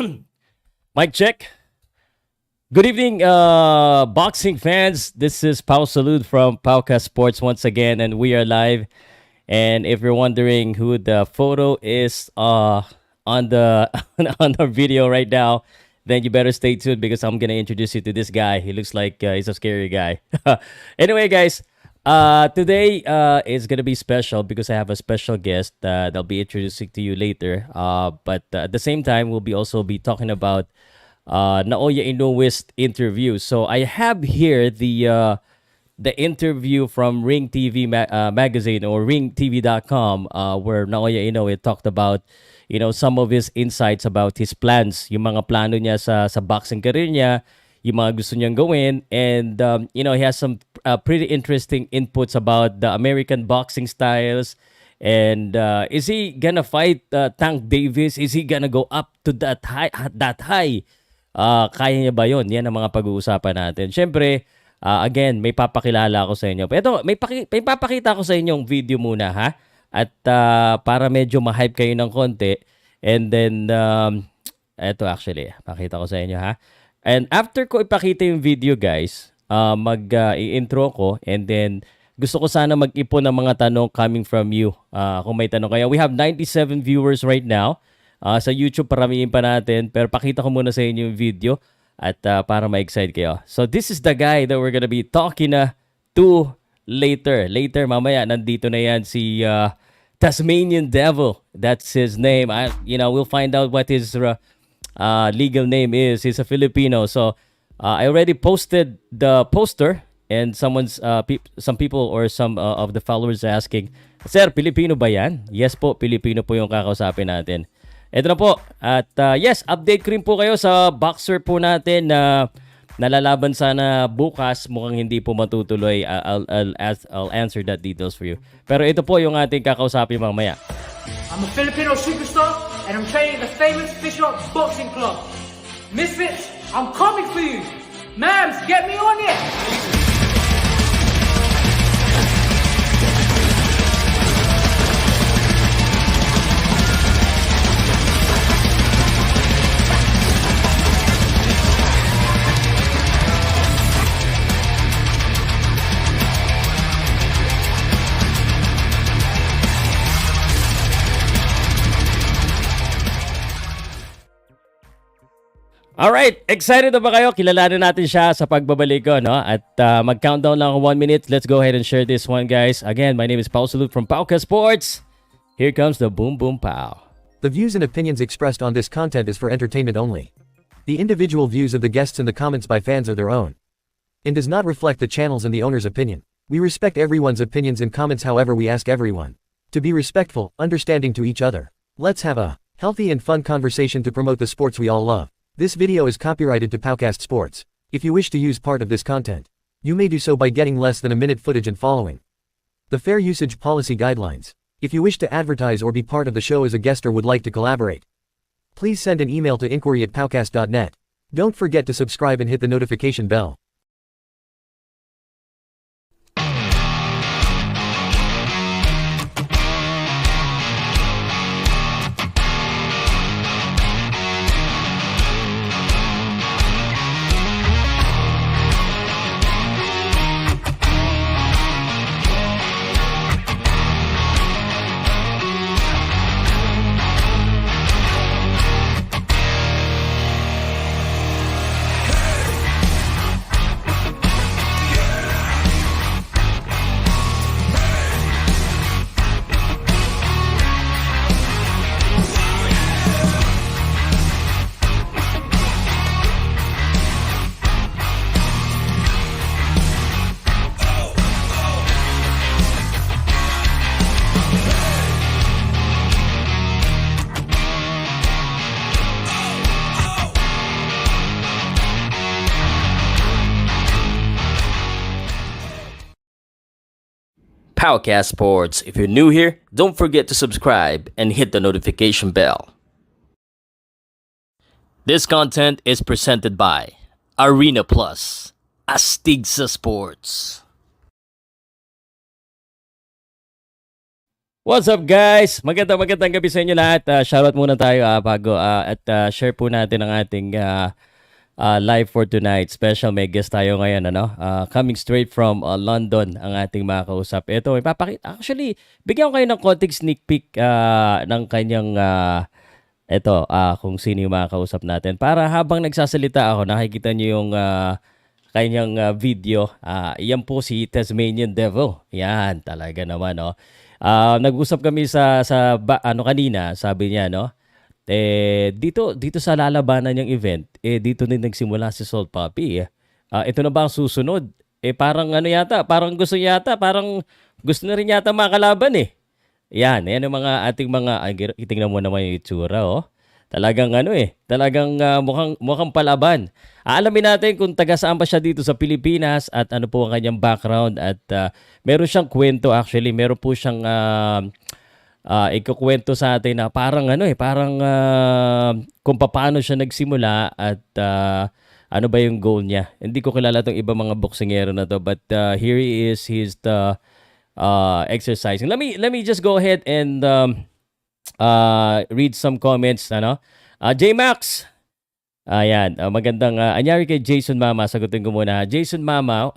Mic check. Good evening, boxing fans. This is Salud from Powcast Sports once again, and we are live. And if you're wondering who the photo is on the on our video right now, then you better stay tuned because I'm gonna introduce you to this guy. He looks like he's a scary guy. Anyway, guys, today is gonna be special because I have a special guest that I'll be introducing to you later. But at the same time, we'll be also be talking about Naoya Inoue's interview. So I have here the interview from Ring TV magazine or ringtv.com where Naoya Inoue talked about some of his insights about his plans, yung mga plano niya sa boxing career niya, yung mga gusto niyang gawin, and he has some pretty interesting inputs about the American boxing styles. And is he gonna fight Tank Davis? Is he gonna go up to that high? Kaya niya ba yun? Yan ang mga pag-uusapan natin. Siyempre, again, may papakilala ako sa inyo. Ito, may papakita ko sa inyong video muna, ha? At para medyo ma-hype kayo ng konti. And then, ito actually, pakita ko sa inyo, ha? And after ko ipakita yung video, guys, mag-i-intro ko. And then, gusto ko sana mag-ipon ng mga tanong coming from you. Kung may tanong kayo. We have 97 viewers right now. Sa YouTube, paramihin pa natin. Pero pakita ko muna sa inyo yung video at para ma-excite kayo. So, this is the guy that we're gonna be talking to later. Later, mamaya, nandito na yan si Tazmanian Devil. That's his name. We'll find out what his legal name is. He's a Filipino. So, I already posted the poster and some people or some of the followers asking, Sir, Filipino ba yan? Yes po, Filipino po yung kakausapin natin. Ito na po. At yes, update ko rin po kayo sa boxer po natin na nalalaban sana bukas. Mukhang hindi po matutuloy. I'll answer that details for you. Pero ito po yung ating kakausapin mamaya. I'm a Filipino superstar and I'm training at the famous Fisher Boxing Club. Misfits, I'm coming for you. Mams, get me on it. Alright, excited na ba kayo? Kilalanin natin siya sa pagbabalik ko, no? At mag-countdown lang ako 1 minute. Let's go ahead and share this one, guys. Again, my name is Salud from Powcast Sports. Here comes the boom boom pow. The views and opinions expressed on this content is for entertainment only. The individual views of the guests and the comments by fans are their own, and does not reflect the channel's and the owner's opinion. We respect everyone's opinions and comments, however we ask everyone to be respectful, understanding to each other. Let's have a healthy and fun conversation to promote the sports we all love. This video is copyrighted to Powcast Sports. If you wish to use part of this content, you may do so by getting less than a minute footage and following the fair usage policy guidelines. If you wish to advertise or be part of the show as a guest or would like to collaborate, please send an email to inquiry@powcast.net. Don't forget to subscribe and hit the notification bell. Powcast Sports. If you're new here, don't forget to subscribe and hit the notification bell. This content is presented by Arena Plus, Astig sa Sports. What's up guys? Magandang gabi sa inyo lahat. Shoutout muna tayo bago at share po natin ang ating live for tonight. Special may guest tayo ngayon ano. Coming straight from London ang ating mga kausap. Ito, ipapakita. Actually, bigyan ko kayo ng konting sneak peek ng kanyang kung sino yung mga kausap natin. Para habang nagsasalita ako, nakikita niyo yung kanyang video. Yan po si Tazmanian Devil. Yan, talaga naman, no. Nag-usap kami ano kanina, sabi niya, no. Dito sa lalabanan niyang event, dito din nagsimula si Salt Papi. Ito na ba ang susunod? Parang ano yata, parang gusto na rin yata makalaban eh. Yan ang mga ating itingnan mo naman yung itsura, oh. Talagang mukhang palaban. Aalamin natin kung taga saan pa siya dito sa Pilipinas at ano po ang kanyang background at meron siyang kwento actually. Meron po siyang ikukwento sa atin na parang kung paano siya nagsimula at ano ba yung goal niya. Hindi ko kilala tong ibang mga boksingero na to but here he is, he's the exercising. Let me just go ahead and read some comments J-Max. Ayan, magandang anyari kay Jason Mama. Sagutin ko muna. Jason Mama,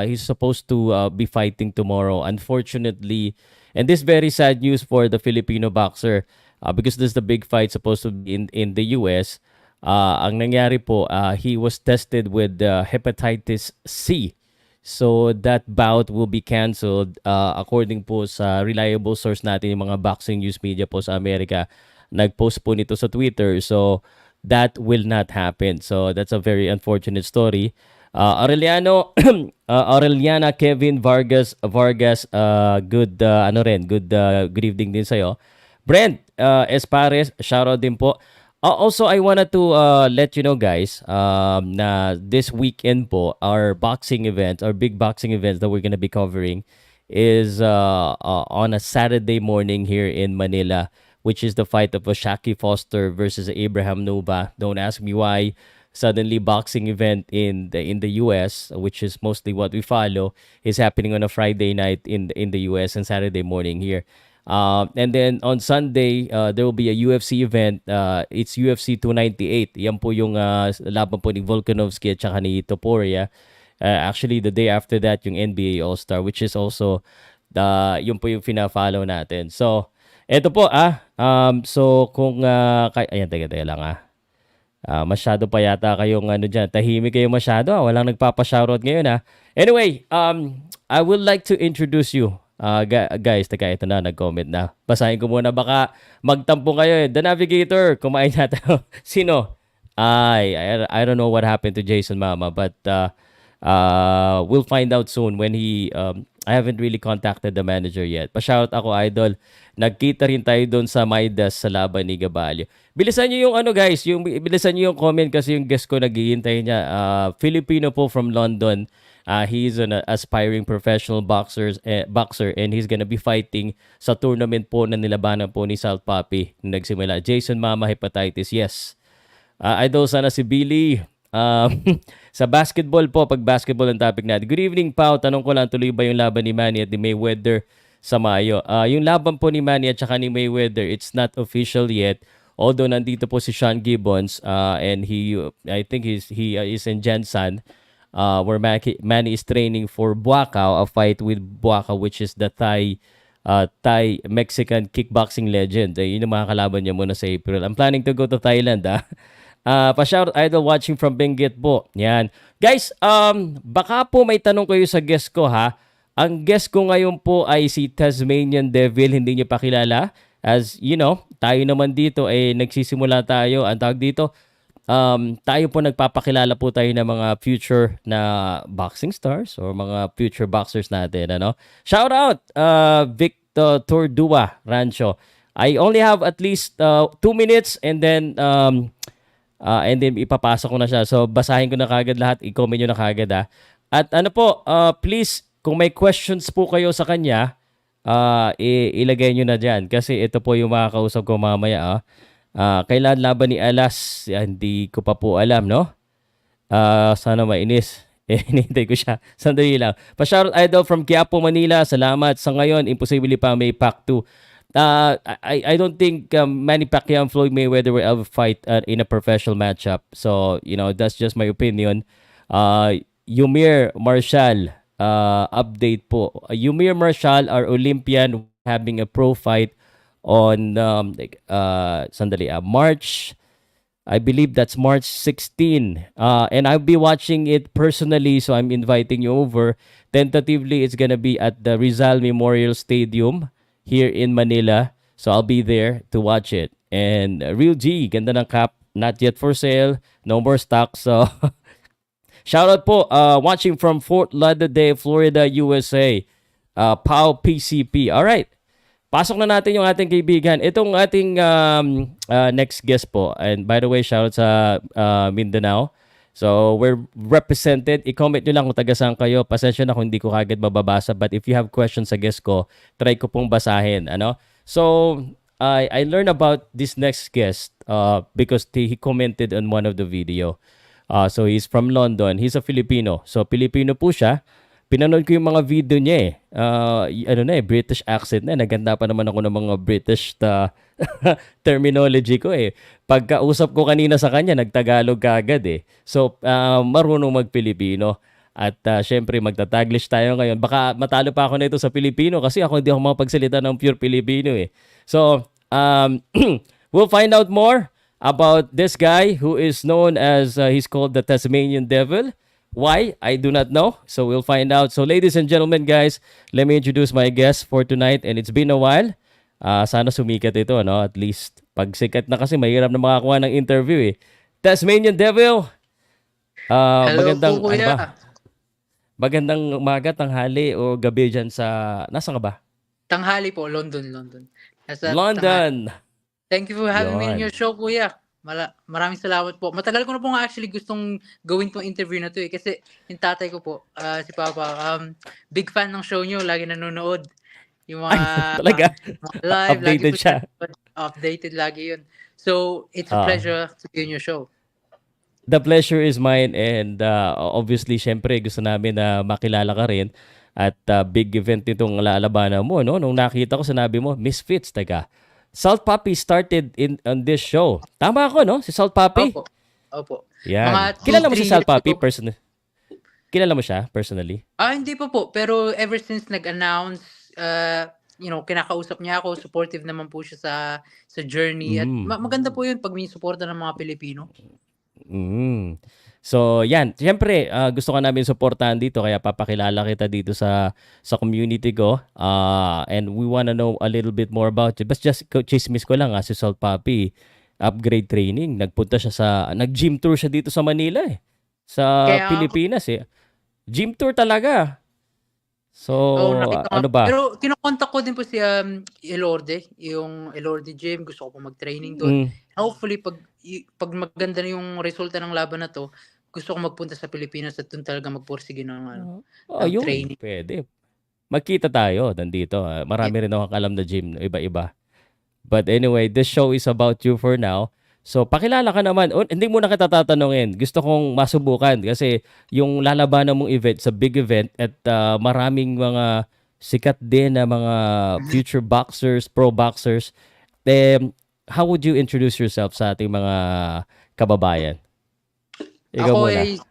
he's supposed to be fighting tomorrow. Unfortunately, and this very sad news for the Filipino boxer because this is the big fight supposed to be in the US. Ang nangyari po, he was tested with hepatitis C. So that bout will be canceled according po sa reliable source natin, yung mga boxing news media po sa Amerika. Nag-post po nito sa Twitter. So that will not happen. So that's a very unfortunate story. Aureliana Kevin Vargas, good good evening din sa'yo. Brent Espares, shoutout din po. Also, I wanted to let you know guys na this weekend po, our big boxing events that we're gonna be covering is on a Saturday morning here in Manila, which is the fight of Shaki Foster versus Abraham Nova. Don't ask me why. Suddenly, boxing event in the US, which is mostly what we follow, is happening on a Friday night in the US and Saturday morning here. And then on Sunday, there will be a UFC event. It's UFC 298. Yan po yung laban po ni Volkanovski at saka ni Topuria. Actually, the day after that, yung NBA All-Star, which is also yun po yung fina-follow natin. So, eto po so kung ayan, teka lang masyado pa yata kayong dyan. Tahimik kayo masyado. Walang nagpapa-shoutout ngayon Anyway, I would like to introduce you. Guys, teka, ito na, nag-comment na. Basahin ko muna, baka magtampo kayo. The Navigator, kumain natin. Sino? I don't know what happened to Jason Mama, but we'll find out soon when he I haven't really contacted the manager yet. Pa-shout ako, idol. Nagkita rin tayo doon sa Maidas sa laban ni Gabalio. Bilisan niyo yung guys, bilisan niyo yung comment kasi yung guest ko naghihintay niya. Filipino po from London. He's an aspiring professional boxer and he's gonna be fighting sa tournament po na nilabanan po ni Salt Papi na nagsimula. Jason Mama, hepatitis, yes. Idol, sana si Billy. Sa basketball po, pag basketball ang topic natin. Good evening, Pao. Tanong ko lang, tuloy ba yung laban ni Manny at ni Mayweather sa Mayo? Yung laban po ni Manny at saka ni Mayweather, it's not official yet. Although nandito po si Sean Gibbons and I think he is in Jensen. Where Manny is training for Buakaw, a fight with Buakaw, which is the Thai Mexican kickboxing legend. Yun yung mga kalaban niya muna sa April. I'm planning to go to Thailand. Pa-shout idol watching from Benguet po. Yan. Guys, baka po may tanong kayo sa guest ko Ang guest ko ngayon po ay si Tazmanian Devil. Hindi niyo pa kilala. As you know, tayo naman dito nagsisimula tayo. Ang tawag dito, tayo po nagpapakilala po tayo ng mga future na boxing stars or mga future boxers natin. Shout out Victor Tordua Rancho. I only have at least 2 minutes and then ipapasa ko na siya. So basahin ko na kagad lahat, i-comment nyo na kagad At please, kung may questions po kayo sa kanya, ilagay nyo na dyan. Kasi ito po yung makakausap ko mamaya. Kailan laban ni Alas? Hindi ko pa po alam, no? Sana mainis. Hinihintay ko siya. Sandali lang. Pa-shoutout idol from Quiapo, Manila. Salamat. Sa ngayon, imposible pa may Pac 2. I don't think Manny Pacquiao and Floyd Mayweather will ever fight in a professional matchup. So, that's just my opinion. Yumir Marshall, update po. Yumir Marshall, our Olympian, having a pro fight on sandali, March, I believe that's March 16. And I'll be watching it personally, so I'm inviting you over. Tentatively, it's gonna be at the Rizal Memorial Stadium here in Manila. So I'll be there to watch it. And Real G, ganda ng cap, not yet for sale, no more stock. So shout out po, watching from Fort Lauderdale, Florida, USA. Pow PCP. All right. Pasok na natin yung ating kaibigan. Itong ating next guest po. And by the way, shout out sa Mindanao. So, we're represented. I-comment nyo lang kung taga saan kayo. Pasensya na kung hindi ko kagad mababasa. But if you have questions sa guest ko, try ko pong basahin. Ano? So, I learned about this next guest because he commented on one of the video. So, he's from London. He's a Filipino. So, Filipino po siya. Pinanood ko yung mga video niya British accent na. Naganda pa naman ako ng mga British terminology ko eh. Pagkausap ko kanina sa kanya, nagtagalog kaagad eh. So, marunong mag-Pilipino. At syempre, magta-Taglish tayo ngayon. Baka matalo pa ako nito sa Pilipino kasi ako hindi ako makapagsalita ng pure Pilipino eh. So, we'll find out more about this guy who is known as, he's called the Tazmanian Devil. Why? I do not know. So we'll find out. So ladies and gentlemen, guys, let me introduce my guest for tonight. And it's been a while. Sana sumikat ito, no? At least, pag sikat na kasi, mahirap na makakuha ng interview eh. Tazmanian Devil! Hello Magandang, po, kuya. Magandang umaga, tanghali, o gabi dyan sa... Nasaan ka ba? Tanghali po, London. Nasa London! Thank you for having me in Yun. your show, kuya. Maraming salamat po. Matagal ko na po nga actually gustong gawin tong interview na to eh. Kasi yung tatay ko po, si Papa, big fan ng show nyo. Lagi nanonood. Yung mga, Talaga? mga live. Updated lagi po siya. Updated lagi yun. So, it's a pleasure to be on your show. The pleasure is mine and obviously, syempre, gusto namin na makilala ka rin at big event nitong lalabanan mo, no? Nung nakita ko, sinabi mo, Misfits, taga. Salt Papi started on this show. Tama ako, no? Si Salt Papi? Opo. Yan. Mga Kilala mo 2-3 si Salt years Papi ago. personally? Kilala mo siya personally? Hindi pa po. Pero ever since nag-announce, kinakausap niya ako, supportive naman po siya sa journey. At maganda po yun pag may suporta ng mga Pilipino. So, yan. Siyempre, gusto ka namin supportahan dito kaya papakilala kita dito sa community ko. And we wanna know a little bit more about you. But just chismis ko lang si Salt Papi, upgrade training. Nagpunta siya nag-gym tour siya dito sa Manila eh. Sa Kaya Pilipinas eh. Gym tour talaga. So, nakita ko. ano ba? Pero kinokontak ko din po si Elorde, yung Elorde Gym. Gusto ko po mag-training doon. Hopefully, pag maganda na yung resulta ng laban na to, gusto ko magpunta sa Pilipinas at doon talaga magpursige ng Yun. training. Pwede. Magkita tayo nandito. Marami rin akong alam na gym, iba-iba. But anyway, this show is about you for now. So, pakilala ka naman. Hindi mo na kita tatanungin. Gusto kong masubukan kasi yung lalabanan mong event sa big event at maraming mga sikat din na mga future boxers, pro boxers. How would you introduce yourself sa ating mga kababayan? Ikaw Ako muna.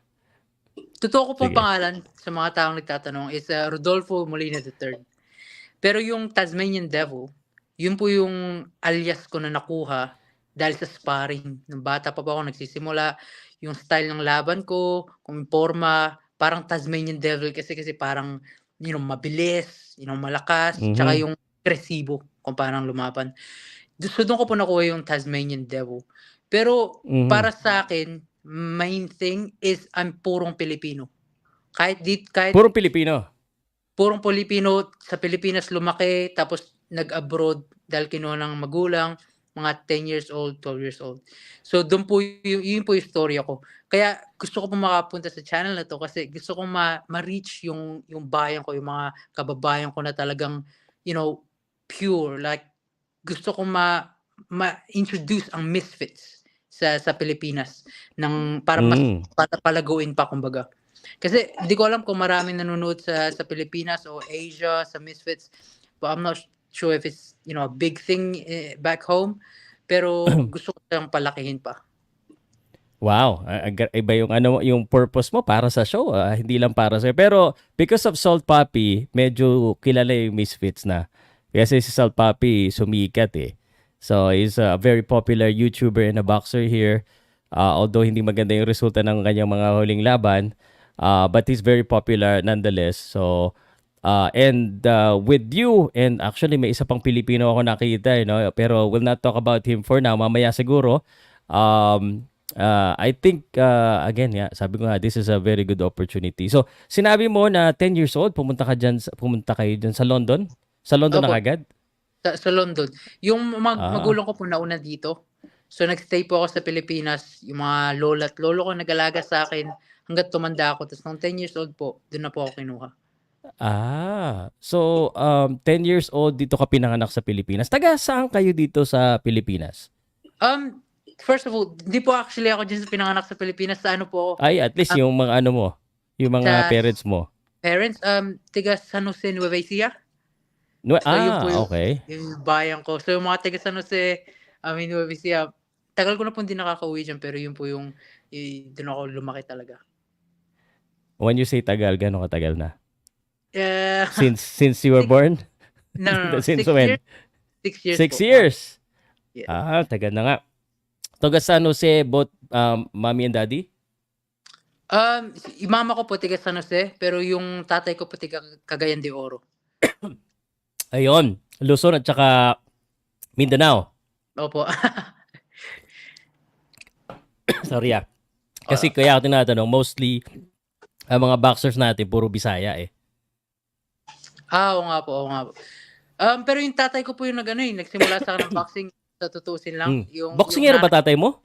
totoo ko pong Sige. pangalan sa mga taong nagtatanong is Rodolfo Molina III. Pero yung Tazmanian Devil, yun po yung alias ko na nakuha dahil sa sparring. Nung bata pa ako nagsisimula, yung style ng laban ko, kung forma, parang Tazmanian Devil kasi parang mabilis, malakas, tsaka yung agresibo kung parang lumaban. So doon ko po nakuha yung Tazmanian Devil. Pero para sa akin, main thing is I'm purong Pilipino. Kahit Puro Pilipino. purong Pilipino, sa Pilipinas lumaki, tapos nag-abroad dahil kinuha ng magulang, mga 10 years old, 12 years old. So doon po yun po yung storya ko. Kaya gusto ko po makapunta sa channel na to kasi gusto kong ma-reach yung bayan ko, yung mga kababayan ko na talagang, pure. Like, gusto kong ma-introduce ang Misfits sa Pilipinas para mas palaguin pa kumbaga. Kasi hindi ko alam kung maraming nanonood sa Pilipinas o Asia sa Misfits, but sure if it's, a big thing back home. Pero gusto ko siyang palakihin pa. Wow, iba yung yung purpose mo para sa show, hindi lang para sa. Pero because of Salt Papi, medyo kilala yung Misfits na. Kasi si Salt Papi sumikat eh. So he's a very popular YouTuber and a boxer here. Although hindi maganda yung resulta ng kanyang mga huling laban, but he's very popular nonetheless. So and with you, and actually may isa pang Pilipino ako nakita, pero we'll not talk about him for now. Mamaya siguro. I think, again, sabi ko nga, this is a very good opportunity. So, sinabi mo na 10 years old, pumunta kayo dyan sa London? Sa London na Opo. kagad? Sa London. Yung magulang ko po nauna dito. So, nagstay po ako sa Pilipinas. Yung mga lola at lolo ko nag-alaga sa akin hanggat tumanda ako. Tapos nung 10 years old po, doon na po ako kinuha. So 10 years old, dito ka pinanganak sa Pilipinas. Taga saan kayo dito sa Pilipinas? First of all, hindi po actually ako dyan sa pinanganak sa Pilipinas. Sa ano po ako? Ay, at least yung mga ano mo, yung mga Sa- parents mo. Parents, tiga San Jose, Nueva Ecija. So, yun po yung, Okay. yung bayan ko. So, yung mga taga San Jose, Nueva Ecija, tagal ko na po hindi nakakauwi dyan, pero yun po yung, doon ako lumaki talaga. When you say tagal, gano'ng katagal na? Uh, Since you were born? no. Since 6 when? years? 6 years 6 po. years? Yeah. Tagal na nga. Taga San Jose, both mommy and daddy? Yung mama ko po taga San Jose, pero yung tatay ko po taga Cagayan de Oro. Ayun, Luzon at saka Mindanao. Opo. Sorry Kasi kaya ako tinatanong, mostly ang mga boxers natin, puro Bisaya eh. Oo nga po. Pero yung tatay ko po yung nagsimula sa akin ng boxing, sa tutusin lang. Boxingero ba tatay mo?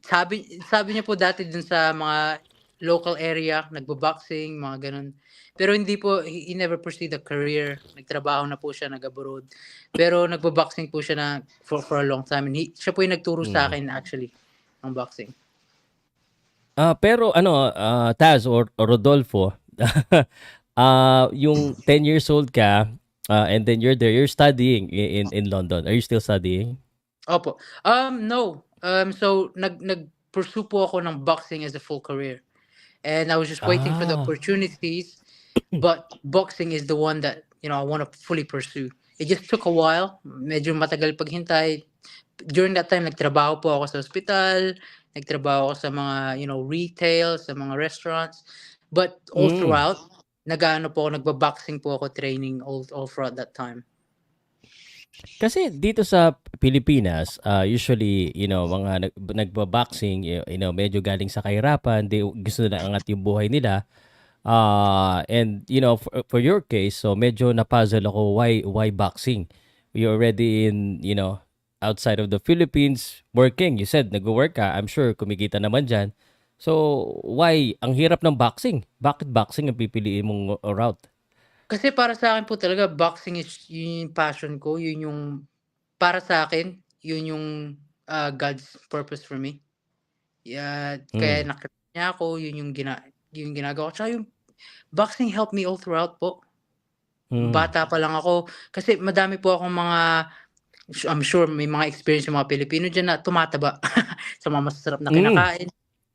Sabi niya po dati dun sa mga local area, nagbo-boxing, mga ganun. Pero hindi po, he never pursued a career. Nagtrabaho na po siya, nag-abroad. Pero nagbo-boxing po siya na for a long time. And siya po yung nagturo sa akin actually ng boxing. Pero Taz or Rodolfo, yung 10 years old ka, and then you're studying in London. Are you still studying? Opo. No. So nag-pursue po ako ng boxing as a full career. And I was just waiting for the opportunities, but boxing is the one that, I want to fully pursue. It just took a while. Medyo matagal paghintay. During that time, nagtrabaho po ako sa hospital, nagtrabaho ako sa mga, retail, sa mga restaurants. But all throughout, nagba-boxing po ako training all throughout that time. Kasi dito sa Pilipinas, usually, mga nagba-boxing, medyo galing sa kahirapan, gusto nila angat yung buhay nila. And for your case, so medyo na-puzzle ako why boxing? You're already in, outside of the Philippines working. You said nag-work ka, I'm sure kumikita naman diyan. So, why ang hirap ng boxing? Bakit boxing ang pipiliin mong route? Kasi para sa akin po talaga, boxing is yun yung passion ko, yun yung, para sa akin, yun yung God's purpose for me. Kaya nakita niya ako, yun yung ginagawa ko. Tsaka yung boxing helped me all throughout po. Bata pa lang ako. Kasi madami po akong I'm sure may mga experience yung mga Pilipino dyan na tumataba sa mga masasarap na kinakain.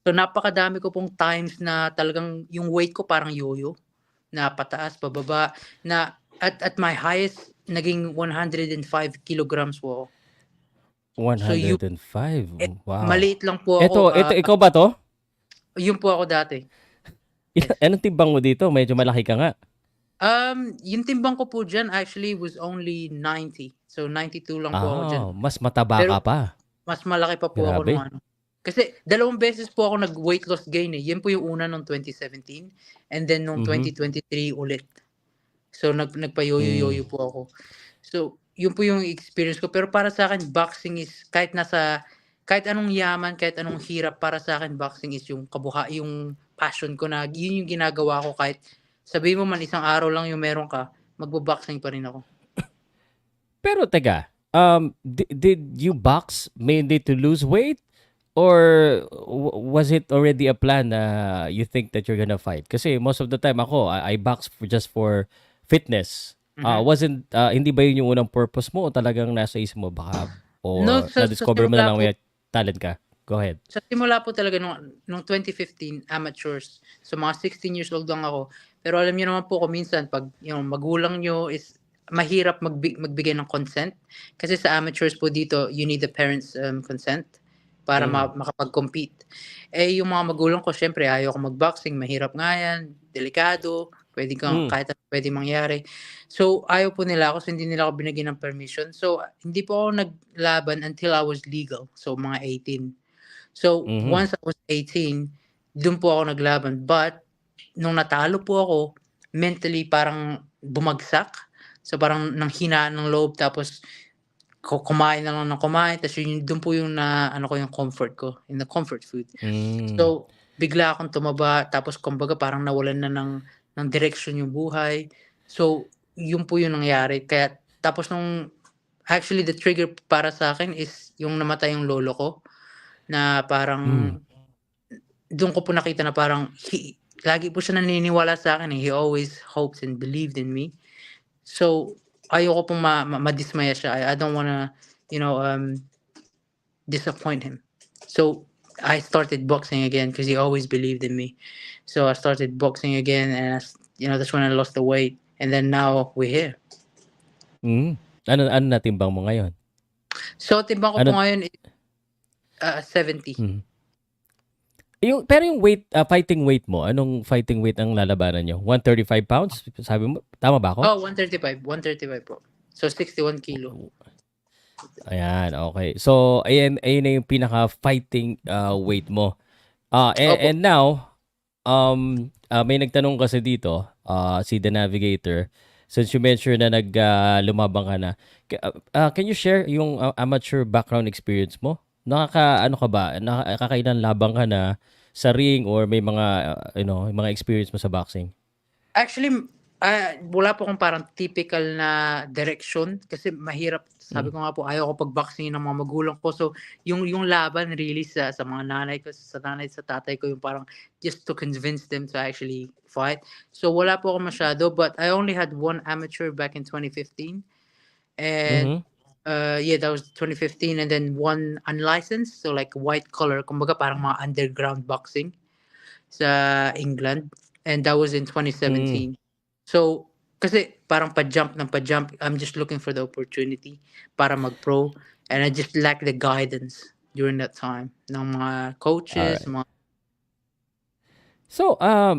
So napakadami ko pong times na talagang yung weight ko parang yoyo. Na pataas, pababa, na at my highest, naging 105 kilograms po ako. 105? Wow. Maliit lang po ako. Ito, ikaw ba to? Yun po ako dati. Anong timbang mo dito? Medyo malaki ka nga. Yung timbang ko po dyan actually was only 90. So 92 lang po ako dyan. Mas mataba Pero, ka pa. Mas malaki pa po ako nung Kasi 2 beses po ako nag-weight loss gain eh. Yan po yung una nung 2017 and then nung 2023 ulit. So nagpa-yoyo-yoyo po ako. So yun po yung experience ko. Pero para sa akin, boxing is kahit anong yaman, kahit anong hirap, para sa akin, boxing is yung yung passion ko na yun yung ginagawa ko kahit sabihin mo man isang araw lang yung meron ka, magbo-boxing pa rin ako. Pero teka, did you box mainly to lose weight? Or was it already a plan na you think that you're gonna fight? Kasi most of the time ako, I box just for fitness. hindi ba yun yung unang purpose mo o talagang nasa isip mo baka No, or sa na-discover mo na simula lang po may talent ka? Go ahead. sa simula po talaga nung 2015 amateurs. So mga 16 years old lang ako. Pero alam niyo naman po kung minsan 'pag yung magulang niyo is mahirap magbigay ng consent. Kasi sa amateurs po dito, you need the parents' consent para Mm. makapag-compete. Eh, yung mga magulang ko siyempre ayaw ko mag-boxing, mahirap nga 'yan, delikado, Hmm. kahit anong puwedeng mangyari. So, ayaw po nila ako, so hindi nila ako binigyan ng permission. So, hindi po ako naglaban until I was legal, so mga 18. So, Mhm. once I was 18, dun po ako naglaban. But nung natalo po ako, mentally parang bumagsak. So, parang nanghinaan ng loob tapos kumain na lang ng kumain ta's yun dun po yung naano ko yung comfort ko, in the comfort food. Hmm. So, bigla akong tumaba tapos kumbaga parang nawalan na ng direksyon yung buhay. So, yun po yung nangyari kaya tapos actually the trigger para sa'kin is yung namatay yung lolo ko na Hmm. parang dun ko po nakita na parang lagi po siya naniniwala sa'kin, eh. He always hopes and believed in me. So, ayoko pong madismaya siya. I don't wanna, you know, disappoint him. So, I started boxing again because he always believed in me. So, I started boxing again and that's when I lost the weight and then now we're here. Hmm. Ano natimbang mo ngayon? So, timbang ko po Ano ngayon is, 70. mhm. Pero yung fighting weight mo, anong fighting weight ang lalabanan niyo? 135 pounds? Sabi mo, tama ba ako? Oh, 135 po. So, 61 kilo. Ayan, okay. So, ayan na yung pinaka-fighting weight mo. Opo. And now, may nagtanong kasi dito, si The Navigator, since you mentioned na lumabang ka na, can you share yung amateur background experience mo? Ano ka ba? Nakakailan labang ka na sa ring or may mga, mga experience mo sa boxing? Actually, wala po akong parang typical na direksyon kasi mahirap. Sabi Mm. ko nga po, ayaw ko pag-boxingin ng mga magulang ko. So, yung laban really sa mga nanay ko, sa nanay, sa tatay ko, yung parang just to convince them to actually fight. So, wala po ako masyado, but I only had one amateur back in 2015. And Mhm. yeah, that was 2015, and then one unlicensed, so like white collar, kumbaga parang mga underground boxing sa England, and that was in Mm. 2017. So, kasi parang pa-jump ng pa-jump, I'm just looking for the opportunity para mag-pro, and I just lack the guidance during that time ng mga coaches, Alright. mga So,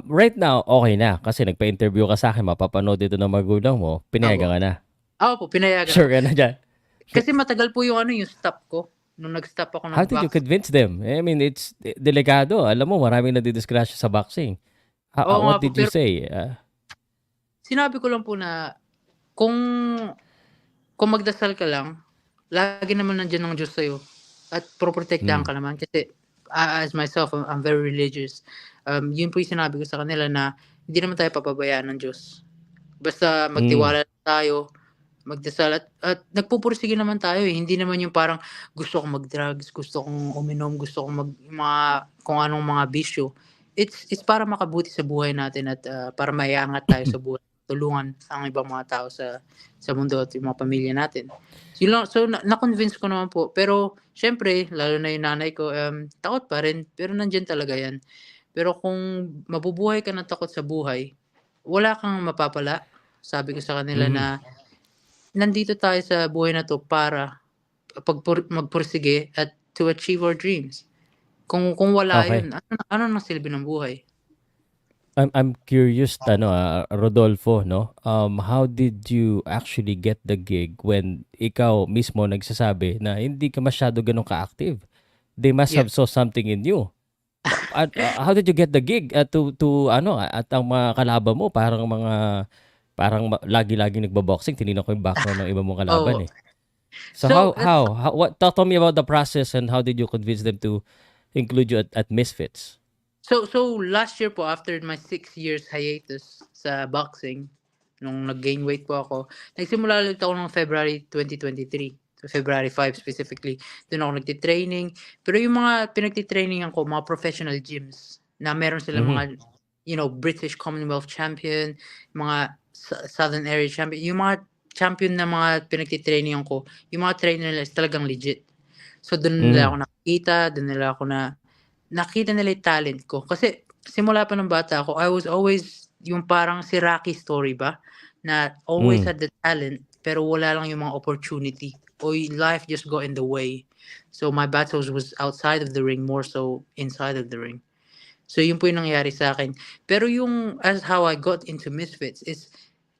right now, okay na. Kasi nagpa-interview ka sa akin, mapapanood dito ng magulang mo, opo. pinayagan ka na. Opo, pinayagan ako. Sure ka na dyan? Kasi matagal po yung stop ko, nung nag-stop ako How did you nag-box. convince them? I mean, it's delikado. Alam mo, maraming nadidisgrasya sa boxing. Oo nga What po, did you pero say? sinabi ko lang po na kung magdasal ka lang, lagi naman nandiyan ang Diyos sa'yo at poprotektahan Mm. ka naman kasi, as myself, I'm very religious. Yun po yung sinabi ko sa kanila na hindi naman tayo papabayaan ng Diyos. Basta Mm. magtiwala tayo, magdasal at nagpupursige naman tayo, eh. Hindi naman yung parang gusto kong mag-drugs, gusto kong uminom, gusto kong yung mga kung anong mga bisyo. It's para makabuti sa buhay natin at, para maiangat tayo sa buhay, tulungan ang ibang mga tao sa mundo at yung mga pamilya natin. Yun lang, so na-convince ko naman po. Pero siyempre lalo na yung nanay ko, takot pa rin, pero nandiyan talaga 'yan. Pero kung mabubuhay ka ng takot sa buhay, wala kang mapapala. Sabi ko sa kanila Mhm. na nandito tayo sa buhay na 'to para magpursige at to achieve our dreams. Kung wala Okay. 'yun, ano ng silbi ng buhay? I'm curious, Rodolfo, no? How did you actually get the gig when ikaw mismo nagsasabi na hindi ka masyado ganun ka-active? They must Yeah. have saw something in you. How did you get the gig at ang mga kalaban mo lagi-laging nagbo-boxing. Tinignan ko yung background ng iba mong kalaban Oo. eh. So So, what talk to me about the process and how did you convince them to include you at Misfits? so last year po after my 6 years hiatus sa boxing, nung nag-gain weight po ako, nagsimula ulit ako ng February 2023. So February 5 specifically, dun ako nagti-training. Pero yung mga pinagti-trainingan ko, mga professional gyms na meron silang Mhm. mga, British Commonwealth champion, mga Southern Area Champion, yung mga champion na mga pinagtitrainingan ko, yung mga trainer nila is talagang legit. So doon nila ako Mm. nakita, doon nila ako nakita nila yung talent ko. Kasi simula pa ng bata ako, I was always yung parang si Rocky story ba? Na always Mm. had the talent, pero wala lang yung mga opportunity. Or life just got in the way. So my battles was outside of the ring more so inside of the ring. So yun po yung nangyari sa akin. Pero yung as how I got into Misfits is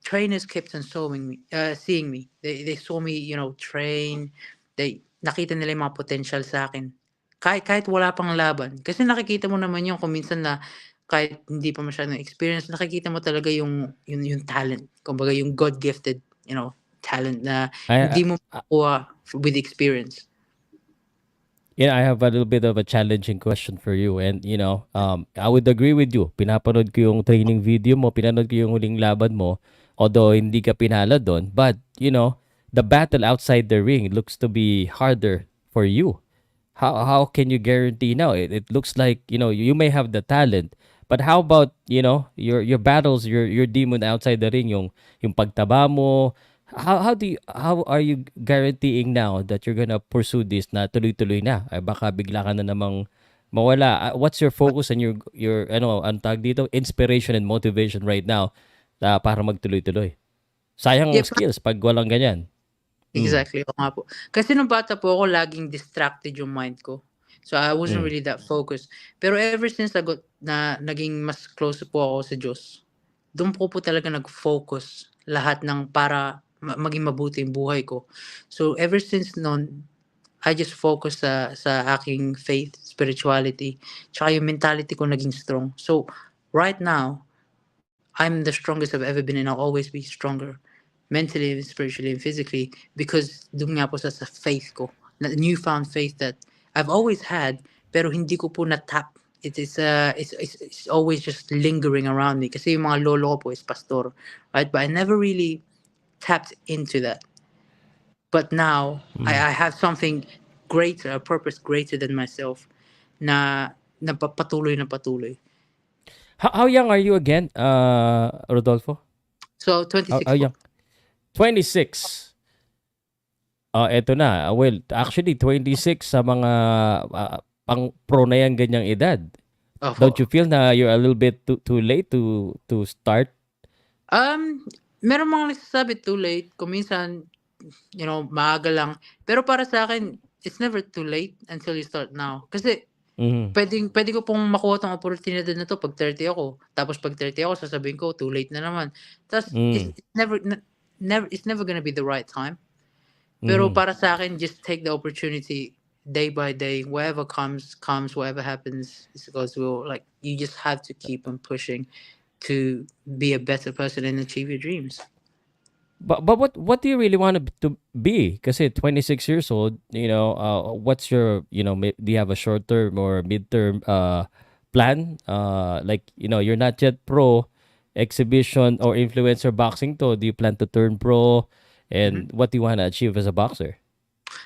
trainers kept on seeing me. They saw me, train. Nakita nila yung mga potential sa akin. Kahit wala pang laban. Kasi nakikita mo naman yung kung minsan na kahit hindi pa masyadong experience, nakikita mo talaga yung talent. Kumbaga yung God-gifted, talent na I, hindi mo makuha with experience. Yeah, I have a little bit of a challenging question for you. And, I would agree with you. Pinapanood ko yung training video mo, pinanood ko yung huling laban mo, although hindi ka pinala doon. But, the battle outside the ring looks to be harder for you. How can you guarantee now? It looks like, you may have the talent, but how about, your battles, your demon outside the ring, yung pagtaba mo, how are you guaranteeing now that you're gonna pursue this na tuloy-tuloy na? Ay baka bigla ka na namang mawala. What's your focus and your ang tawag dito, inspiration and motivation right now para magtuloy-tuloy? Sayang ang Yep, skills pag walang ganyan. Mm. exactly. Oo nga po. Kasi nung bata po ako, laging distracted yung mind ko. So I wasn't Mm. really that focused. Pero ever since naging mas close po ako sa Diyos, doon po talaga nag-focus lahat ng para maging mabuti yung buhay ko. So ever since noon, I just focus sa aking faith, spirituality, tsaka yung mentality ko naging strong. So right now, I'm the strongest I've ever been and I'll always be stronger mentally, spiritually, and physically because doon nga po sa faith ko. Newfound faith that I've always had pero hindi ko po na-tap. It's always just lingering around me kasi yung mga lolo ko po is pastor, right? But I never really tapped into that. But now Mm. I have something greater, a purpose greater than myself na patuloy na patuloy. How young are you again, Rodolfo? So How 26 po. young? 26. Eto na. Well, actually 26 sa mga pang pro na yan ganyang edad. Don't Opo. you feel na you're a little bit too late to start? Meron mga nagsasabi too late, kung minsan, maaga lang. Pero para sa akin, it's never too late until you start now. Kasi Mhm. pwede ko pong makuha 'tong oportunidad na 'to 'pag 30 ako. Tapos 'pag 30 ako sasabihin ko, too late na naman. Tapos Mm. it's never gonna be the right time. Pero Mhm. para sa akin, just take the opportunity day by day. Whatever comes, comes. Whatever happens, it goes well. Like, you just have to keep on pushing to be a better person and achieve your dreams. But what do you really want to be? Kasi 26 years old, what's your, do you have a short term or mid term plan? Like, you're not yet pro exhibition or influencer boxing to. Do you plan to turn pro? Mhm. And what do you want to achieve as a boxer?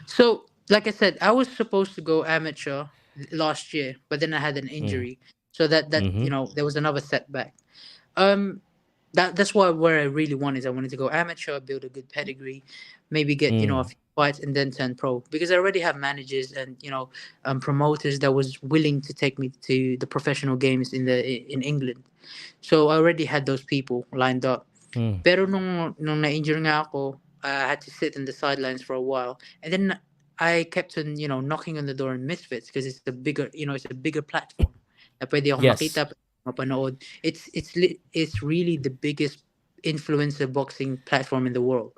So, like I said, I was supposed to go amateur last year, but then I had an Mm. injury, so that Mhm. there was another setback. Um, that's where I really wanted. I wanted to go amateur, build a good pedigree, maybe get a Mm. few fights, and then turn pro because I already have managers and promoters that was willing to take me to the professional games in England. So I already had those people lined up. Mm. Pero nung na-injure nga ako, I had to sit in the sidelines for a while. And then I kept on, knocking on the door in Misfits because it's a bigger platform. Na pwede akong Yes. makita, pwede akong mapanood. It's really the biggest influencer boxing platform in the world.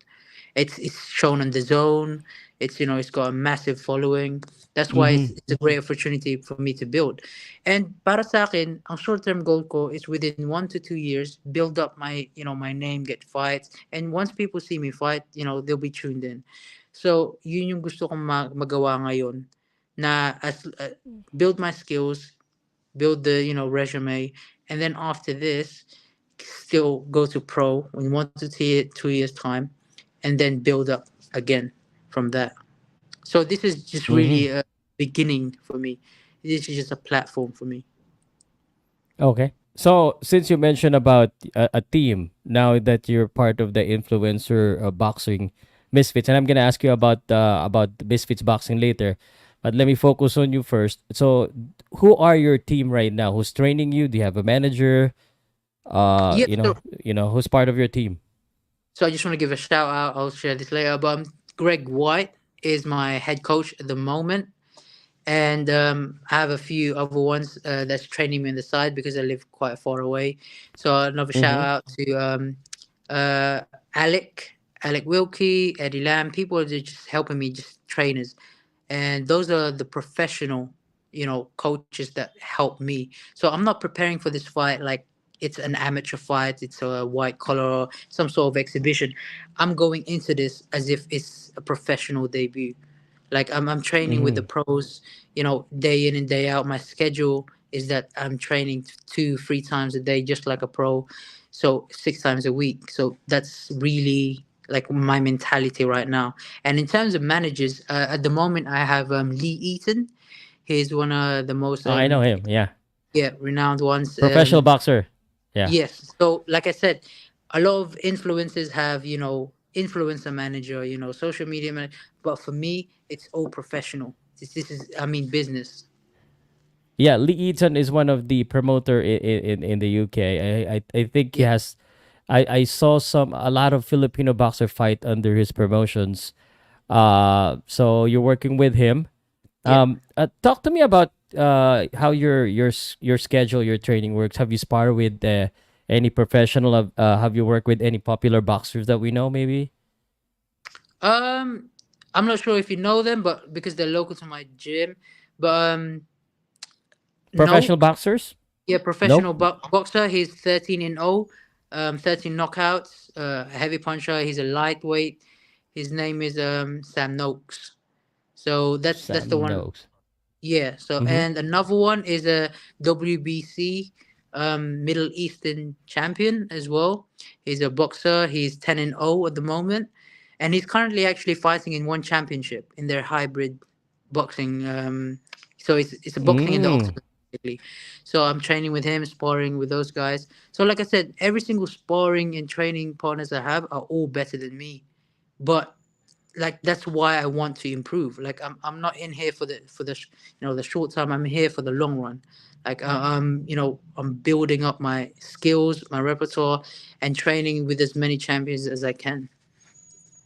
It's shown on the zone. It's got a massive following. That's why it's, Mhm. it's a great opportunity for me to build. And para sa akin, ang short-term goal ko is within 1 to 2 years, build up my name, get fights. And once people see me fight, they'll be tuned in. So, yun yung gusto kong magawa ngayon na build my skills, build the, resume, and then after this, still go to pro in 1 to 2 years time, and then build up again from that. So this is just Mhm. really a beginning for me. This is just a platform for me. Okay. So, since you mentioned about a team, now that you're part of the influencer boxing Misfits, and I'm gonna ask you about the Misfits boxing later, but let me focus on you first. So, who are your team right now? Who's training you? Do you have a manager? Yeah, Who's part of your team? so I just want to give a shout out. I'll share this later. But Greg White is my head coach at the moment, and I have a few other ones that's training me on the side because I live quite far away. So another shout Mm-hmm. out to Alec Wilkie, Eddie Lamb. People are just helping me, just trainers, and those are the professional, coaches that help me. So I'm not preparing for this fight like it's an amateur fight, it's a white collar, some sort of exhibition. I'm going into this as if it's a professional debut. Like I'm training with the Mm-hmm. pros, day in and day out. My schedule is that I'm training 2 3 times a day, just like a pro. So 6 times a week. So that's really like my mentality right now. And in terms of managers, at the moment I have Lee Eaton. He's one of the most Oh, I know him. Yeah, yeah, renowned ones. professional boxer. Yeah. Yes. So, like I said, a lot of influencers have, influencer manager, social media manager. But for me, it's all professional. This is, I mean, business. Yeah, Lee Eaton is one of the promoter in the UK. I think he Yeah. has. I saw a lot of Filipino boxer fight under his promotions. So you're working with him. Yeah. Talk to me about how your schedule, your training works. Have you sparred with any professional? Have you worked with any popular boxers that we know? Maybe Um, I'm not sure if you know them, but because they're local to my gym. But professional no, boxers? yeah, Nope. professional boxer. He's 13-0, 13 knockouts. A heavy puncher. He's a lightweight. His name is Sam Noakes. So that's the Sam one. knows. Yeah. So Mm-hmm. and another one is a WBC Middle Eastern champion as well. He's a boxer. He's 10-0 at the moment, and he's currently actually fighting in one championship in their hybrid boxing. So it's a boxing in the Mm. octagon basically. So I'm training with him, sparring with those guys. So like I said, every single sparring and training partners I have are all better than me, but like that's why I want to improve. Like I'm not in here the short term. I'm here for the long run. Like I'm building up my skills, my repertoire, and training with as many champions as I can.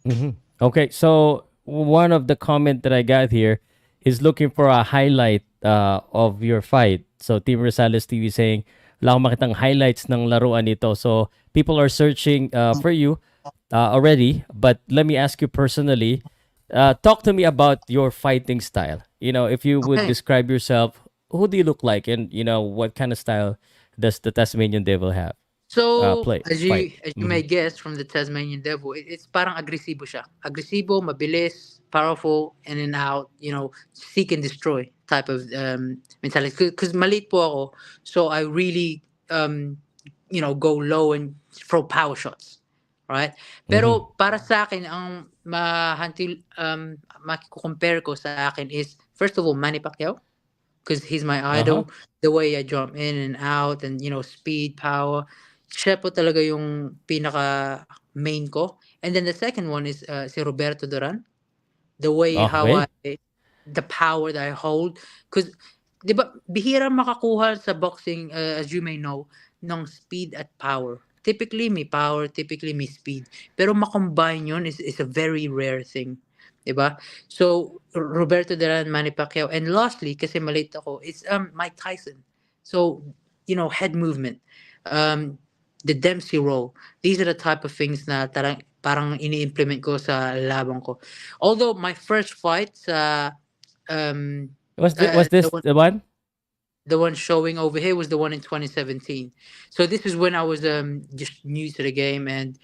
Mm-hmm. Okay, so one of the comment that I got here is looking for a highlight of your fight. So Team Rosales TV saying, wala akong makitang highlights ng laruan nito. So people are searching for you already. But let me ask you personally, talk to me about your fighting style. If you would Okay. describe yourself, who do you look like? And, what kind of style does the Tasmanian Devil have? So Play, as fight. you as you Mm-hmm. may guess from the Tasmanian Devil, it's parang agresibo siya. Agresibo, mabilis, powerful, in and out. Seek and destroy type of mentality. Because malit po ako, so I really go low and throw power shots. Right? Mm-hmm. Pero para sa akin, ang makikukompare ko sa akin is, first of all, Manny Pacquiao because he's my Uh-huh. idol. The way I jump in and out and speed, power, siya po talaga yung pinaka main ko. And then the second one is si Roberto Duran. The way how Okay. the power that I hold. Because, di ba, bihira makakuha sa boxing, as you may know, ng speed at power. Typically, may power, typically, may speed. Pero makombine yun is a very rare thing. Diba? So, Roberto Duran, Manny Pacquiao. And lastly, kasi malate ako, it's Mike Tyson. So, head movement. Um, the Dempsey roll. These are the type of things na parang ini-implement ko sa labang ko. Although my first fight sa Was the this one the one? the one showing over here was the one in 2017. So this is when I was just new to the game, and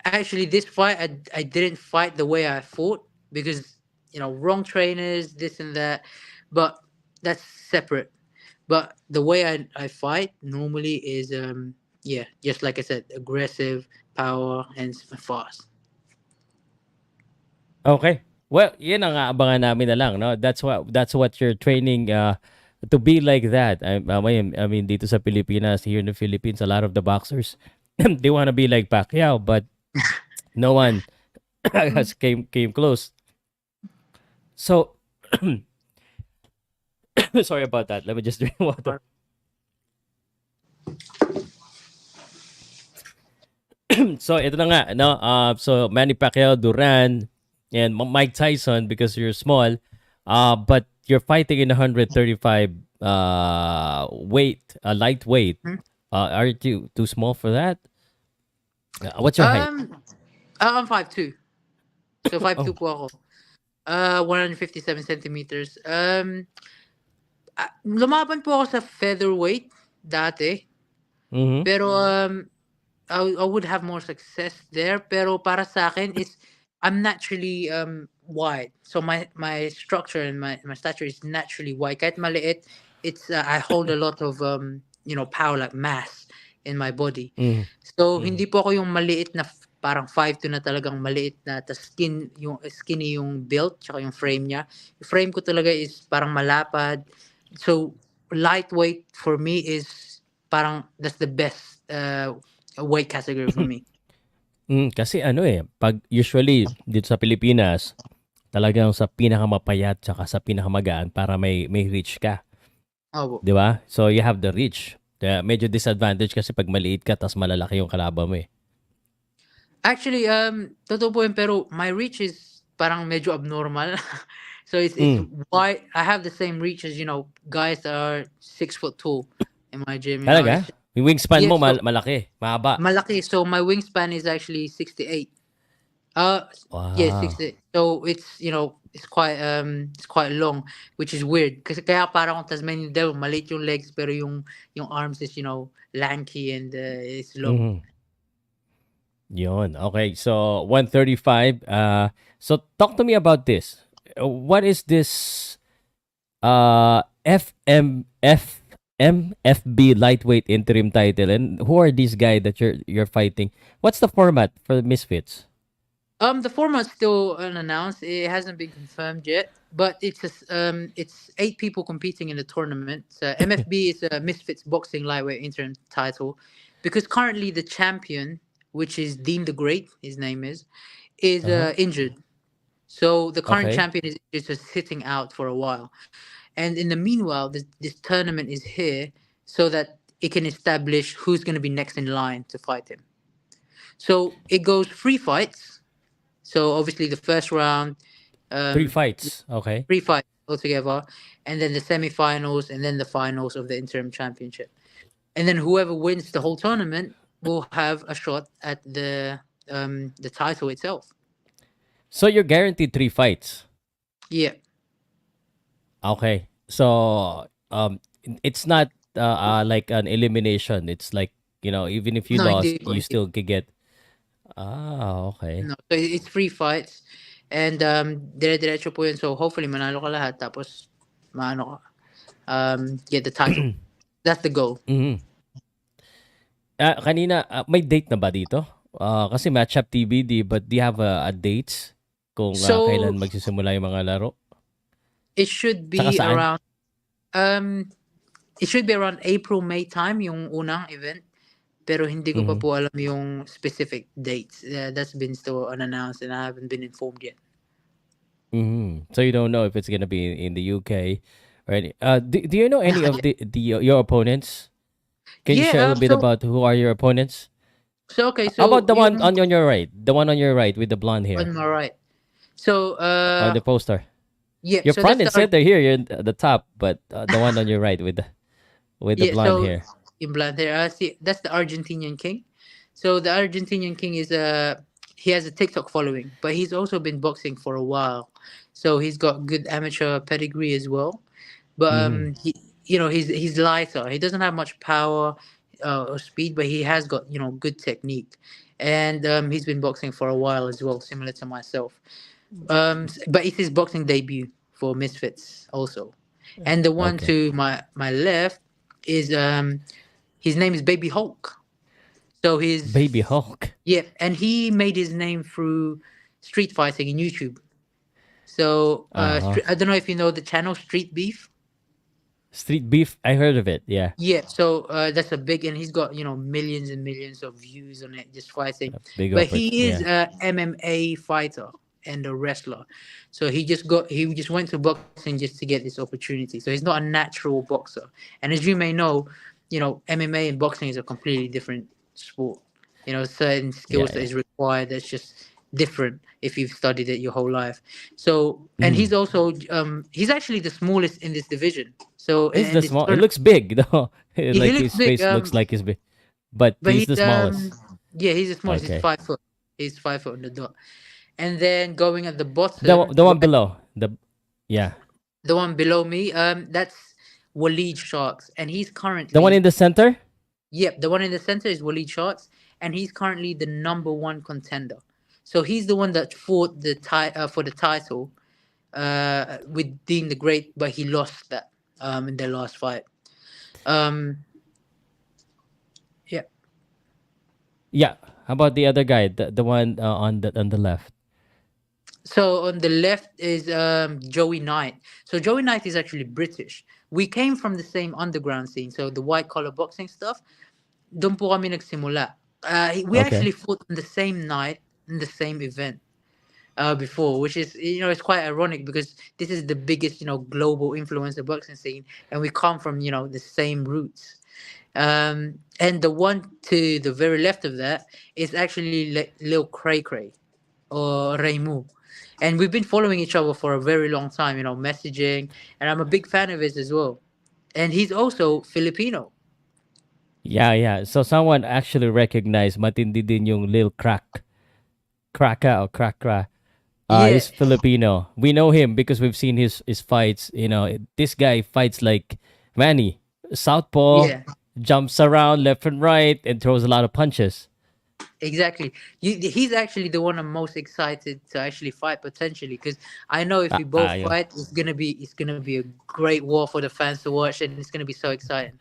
actually this fight I didn't fight the way I thought because wrong trainers, this and that, but that's separate. But the way I fight normally is yeah, just like I said, aggressive, power, and fast. Okay. Well, yun ang aabangan namin na lang, no? That's what your training to be like that. I mean, dito sa Pilipinas, here in the Philippines, a lot of the boxers they want to be like Pacquiao, but no one has came close. So sorry about that. Let me just drink water. So ito na nga, no? So Manny Pacquiao, Duran, and Mike Tyson because you're small, but you're fighting in 135 weight, lightweight. Hmm? Aren't you too small for that? What's your height? I'm 5'2". So 5'2" Oh. po ako. 157 centimeters. Lumaban po ako sa featherweight dati. Mm-hmm. Pero I would have more success there. Pero para sa akin is I'm naturally wide. So my structure and my stature is naturally wide. Kahit maliit, it's I hold a lot of power, like mass in my body. Mm-hmm. So hindi po ako yung maliit na parang 5'2" na talagang maliit na tas skinny yung build tsaka yung frame niya. Yung frame ko talaga is parang malapad. So lightweight for me is parang that's the best weight category for me. Kasi pag usually dito sa Pilipinas, talagang sa pinakamapayat tsaka sa pinakamagaan para may reach ka. Oh, Di ba? So you have the reach. Kaya medyo disadvantage kasi pag maliit ka tas malalaki yung kalaban mo eh. actually, totoo po yun, pero my reach is parang medyo abnormal. So it's why I have the same reach as guys that are 6 foot tall in my gym. Talaga? Yung wingspan Yeah, mo so malaki, mahaba. malaki. So my wingspan is actually 68. Yeah, Wow. 68. So it's quite long, which is weird. Kasi kaya parang akong Tasmanian devil, maliit yung legs pero yung arms is lanky and it's long. Mhm. Yun. Okay. So 135. So talk to me about this. What is this FMFB lightweight interim title, and who are these guys that you're fighting? What's the format for the Misfits? The format's still unannounced. It hasn't been confirmed yet, but it's 8 people competing in the tournament. MFB is a Misfits boxing lightweight interim title, because currently the champion, which is Dean the Great, his name is Uh-huh. injured. So the current Okay. champion is just sitting out for a while, and in the meanwhile, this tournament is here so that it can establish who's going to be next in line to fight him. So it goes 3 fights. So obviously the first round, 3 fights. Okay. 3 fights altogether, and then the semifinals, and then the finals of the interim championship. And then whoever wins the whole tournament will have a shot at the title itself. So you're guaranteed 3 fights. Yeah. Okay. So it's not like an elimination. It's like, even if you No, lost, hindi po, you hindi. still could get. Okay. No, so it's 3 fights, and dire-diretso po yun. So hopefully manalo ka lahat, tapos maano ka, get the title. That's the goal. Mhm. Kanina, may date na ba dito? Kasi Matchup TBD, but do you have a dates kung So kailan magsisimula yung mga laro? it should Saka be saan? around April May time yung unang event, pero hindi ko pa Mhm. po alam yung specific dates. That's been still unannounced and I haven't been informed yet. Mhm. So you don't know if it's gonna be in the UK or any. Do you know any of the your opponents? Can you share a Yeah, little bit about who are your opponents? okay, How so about the one yung on your right? The one on your right with the blonde on hair my right. So on the poster. yeah, You're so front that's and center here. You're at the top, but the one on your right with the yeah, blonde so hair. in blonde hair, see, that's the Argentinian king. So the Argentinian king is he has a TikTok following, but he's also been boxing for a while. So he's got good amateur pedigree as well. But Mhm. he's lighter. He doesn't have much power or speed, but he has got good technique, and he's been boxing for a while as well, similar to myself. But it's his boxing debut for Misfits also. And the one Okay. to my left is his name is Baby Hulk. So Baby Hulk. yeah, and he made his name through street fighting in YouTube. So Uh huh. I don't know if you know the channel Street Beef. Street beef. I heard of it. Yeah. Yeah, so that's a big, and he's got millions and millions of views on it just fighting. Big But upward. he is Yeah. a MMA fighter and a wrestler, so he just went to boxing just to get this opportunity. So he's not a natural boxer, and as you may know, MMA and boxing is a completely different sport. Certain Yeah. skills that Yeah. is required that's just different if you've studied it your whole life. So, and Mm. he's actually the smallest in this division. So, It's the and it's small. It looks big though. he Like looks his big. face looks like he's big, but But he's he's the smallest. yeah, he's the smallest. He's Okay. 5 foot. He's 5 foot on the dot. And then going at the The bottom, the one below. Yeah. the one below me, that's Waleed Sharks, and he's The one currently, in the center. yep, the one in the center is Waleed Sharks, and he's currently the number one contender. So he's the one that fought for the title, with Dean the Great, but he lost that in their last fight. Um, yeah. Yeah. How about the other guy? The one on the left. So on the left is Joey Knight. So Joey Knight is actually British. We came from the same underground scene, so the white collar boxing stuff. Doon po kami nagsimula. We Okay. actually fought on the same night in the same event before, which is it's quite ironic because this is the biggest global influencer boxing scene, and we come from the same roots. And the one to the very left of that is actually Lil Cray Cray or Reimu. And we've been following each other for a very long time, messaging, and I'm a big fan of his as well. And he's also Filipino. Yeah, yeah. So someone actually recognized matindi din yung Lil Kraka or Krakra. Yeah, He's Filipino. We know him because we've seen his fights. This guy fights like Manny. Southpaw, yeah, jumps around left and right and throws a lot of punches. exactly. He's actually the one I'm most excited to actually fight potentially because I know if we both Yeah. fight, it's gonna be a great war for the fans to watch, and it's gonna be so exciting.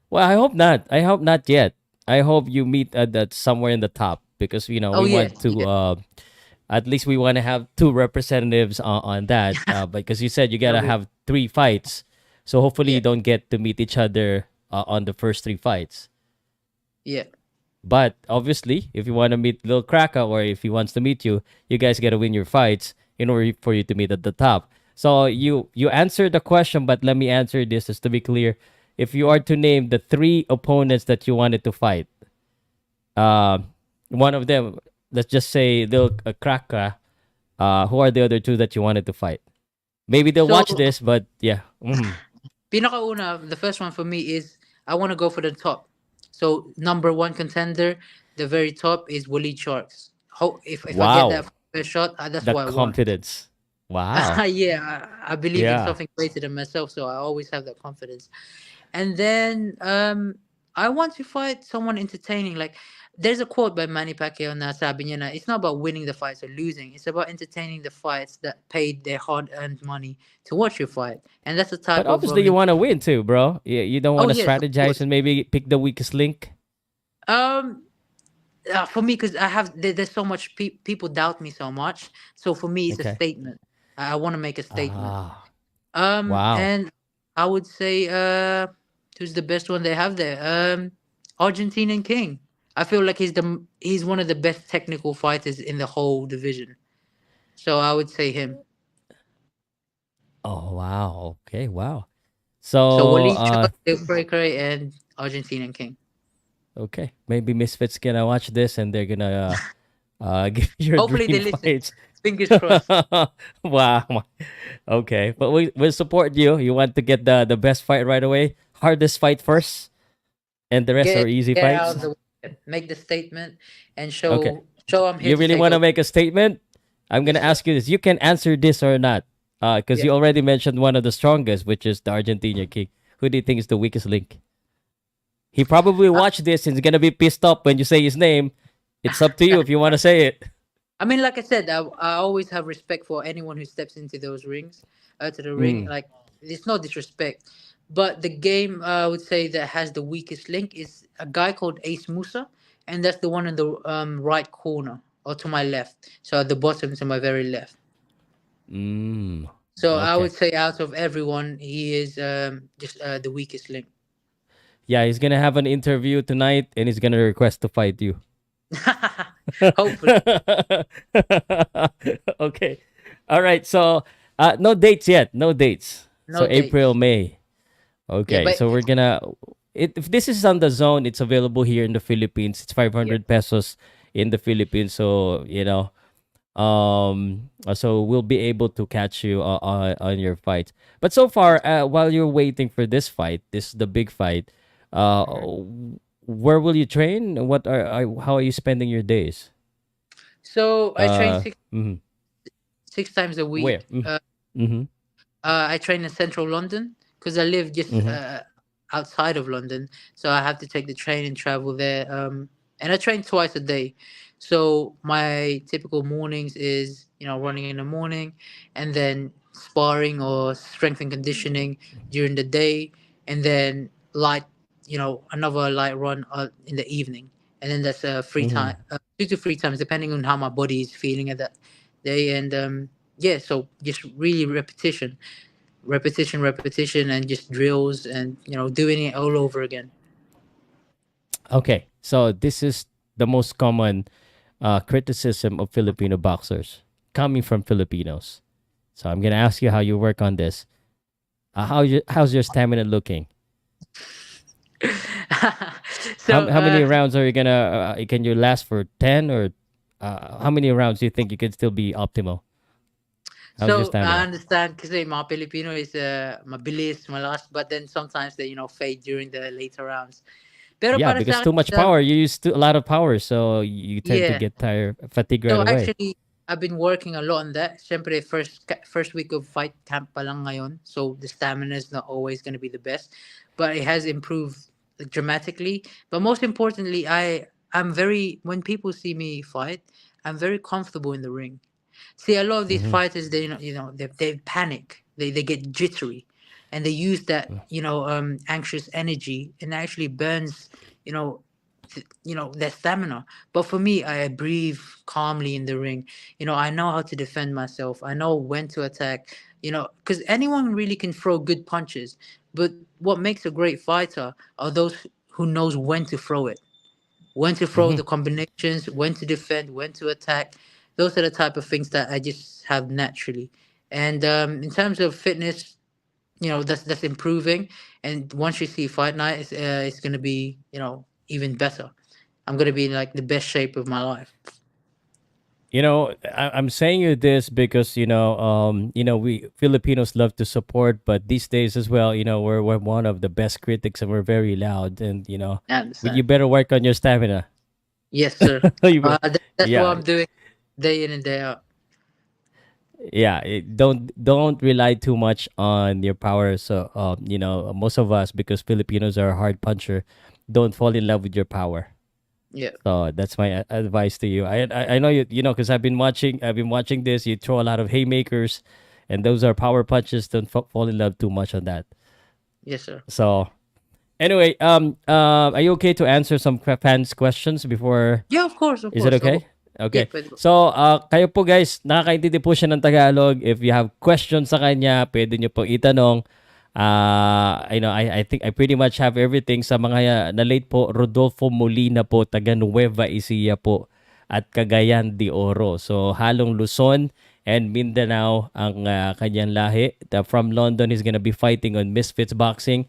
Well, I hope not. I hope not yet. I hope you meet at that somewhere in the top because Oh we yeah, want to yeah, at least we want to have two representatives on that because you said you gotta that'll be, have 3 fights, so hopefully yeah, you don't get to meet each other on the first 3 fights. yeah. But obviously, if you want to meet Lil Kraka or if he wants to meet you, you guys gotta win your fights in order for you to meet at the top. So you answered the question, but let me answer this just to be clear. If you are to name the 3 opponents that you wanted to fight, uh, one of them, let's just say Lil Kraka, who are the other 2 that you wanted to fight? Maybe they'll So watch this, but yeah. Mhm. pinakauna, the first one for me is I want to go for the top. So number one contender, the very top is Waleed Sharks. If I get that Wow, first shot, that's the what I want. confidence. Wow. Yeah, I believe in Yeah. something greater than myself, so I always have that confidence. And then I want to fight someone entertaining. Like there's a quote by Manny Pacquiao na sabi niya na it's not about winning the fights or losing. It's about entertaining the fights that paid their hard-earned money to watch you fight. And that's the But type of obviously, you want to win too, bro. You don't oh want to yes, of strategize course. and maybe pick the weakest link. Um, for me, because there's so much people doubt me so much. So for me, it's a Okay. statement. I want to make a statement. Ah, wow. And I would say, who's the best one they have there? Argentinian King. I feel like he's one of the best technical fighters in the whole division. So I would say him. Oh, wow. Okay, wow. So So, Waleed Charles, Dale Cray, and Argentinian King. okay, maybe Misfits gonna watch this and they're gonna give you your Hopefully they dream listen. fights. Fingers crossed. Wow. Okay, but we'll support you. You want to get the best fight right away, hardest fight first, and the rest are easy Get out fights. of the way, make the statement, and Okay. show I'm here You to really take want to over. make a statement? I'm gonna Yes, sir. ask you this. You can answer this or not, because Yeah. you already mentioned one of the strongest, which is the Argentinian King. Who do you think is the weakest link? He probably Uh, watched this and is gonna be pissed off when you say his name. It's up to you if you want to say it. I mean, like I said, I always have respect for anyone who steps into those rings, to the ring. Mm. Like, it's no disrespect, but the game I would say that has the weakest link is a guy called Ace Musa, and that's the one in the right corner or to my left, so at the bottom to my very left. Mm. So I Okay. would say out of everyone, he is just the weakest link. Yeah, he's gonna have an interview tonight, and he's gonna request to fight you. Hopefully. Okay. All right. So, no dates yet. No dates. So No April, dates. May. Yeah, Okay. but So we're gonna. If this is on the zone, it's available here in the Philippines. It's yeah. 500 pesos in the Philippines. So so we'll be able to catch you on your fight. But so far, while you're waiting for this fight, this the big fight. Mhm. Where will you train? How are you spending your days? So I train Mhm. six times a Where? week. Mm-hmm. I train in central London because I live just Mm-hmm. outside of London, so I have to take the train and travel there. And I train twice a day. So my typical mornings is running in the morning, and then sparring or strength and conditioning during the day, and then light another light run in the evening, and then that's free Mm-hmm. time, 2 to 3 times depending on how my body is feeling at that day. And yeah, so just really repetition, and just drills, and doing it all over again. Okay, so this is the most common criticism of Filipino boxers coming from Filipinos. So I'm gonna ask you how you work on this. How's your stamina looking? So How many rounds are you gonna? Can you last for 10 or how many rounds do you think you can still be optimal? How's your I stamina? understand kasi mga Pilipino is mabilis, malakas, but then sometimes they fade during the later rounds. Pero Yeah, para because sa too akin much power. You use a lot of power, so you tend to yeah. get tired, fatigue right So away. actually, I've been working a lot on that. Siyempre, first week of fight camp pa lang ngayon. So the stamina is not always going to be the best, but it has improved dramatically. But most importantly, I'm very when people see me fight, I'm very comfortable in the ring. See, a lot of these Mm-hmm. fighters, they panic, they get jittery, and they use that anxious energy, and actually burns you know their stamina. But for me, I breathe calmly in the ring. I know how to defend myself. I know when to attack. Because anyone really can throw good punches, but what makes a great fighter are those who knows when to throw Mm-hmm. the combinations, when to defend, when to attack. Those are the type of things that I just have naturally. And in terms of fitness, that's improving. And once you see fight night, it's gonna be even better. I'm gonna be in like the best shape of my life. I'm saying you this because we Filipinos love to support, but these days as well, we're one of the best critics and we're very loud, and I you understand. better work on your stamina. Yes, sir. You be- That's what yeah, I'm doing day in and day out. yeah. Don't rely too much on your power. So, most of us, because Filipinos are a hard puncher, don't fall in love with your power. Yeah. So that's my advice to you. I know because I've been watching this. You throw a lot of haymakers, and those are power punches. Don't fall in love too much on that. Yes, sir. So anyway, are you okay to answer some fans' questions before? Yeah, of course, of Is it course. okay? Yeah, Okay. pwede po. So, kayo po guys, nakakaintindi po siya ng Tagalog. If you have questions sa kanya, pwede nyo pong itanong. I think I pretty much have everything sa mga na late po. Rodolfo Molina po, taga Nueva Ecija po at Cagayan de Oro. So, halong Luzon and Mindanao ang kanyang lahi. From London, he's gonna be fighting on Misfits Boxing.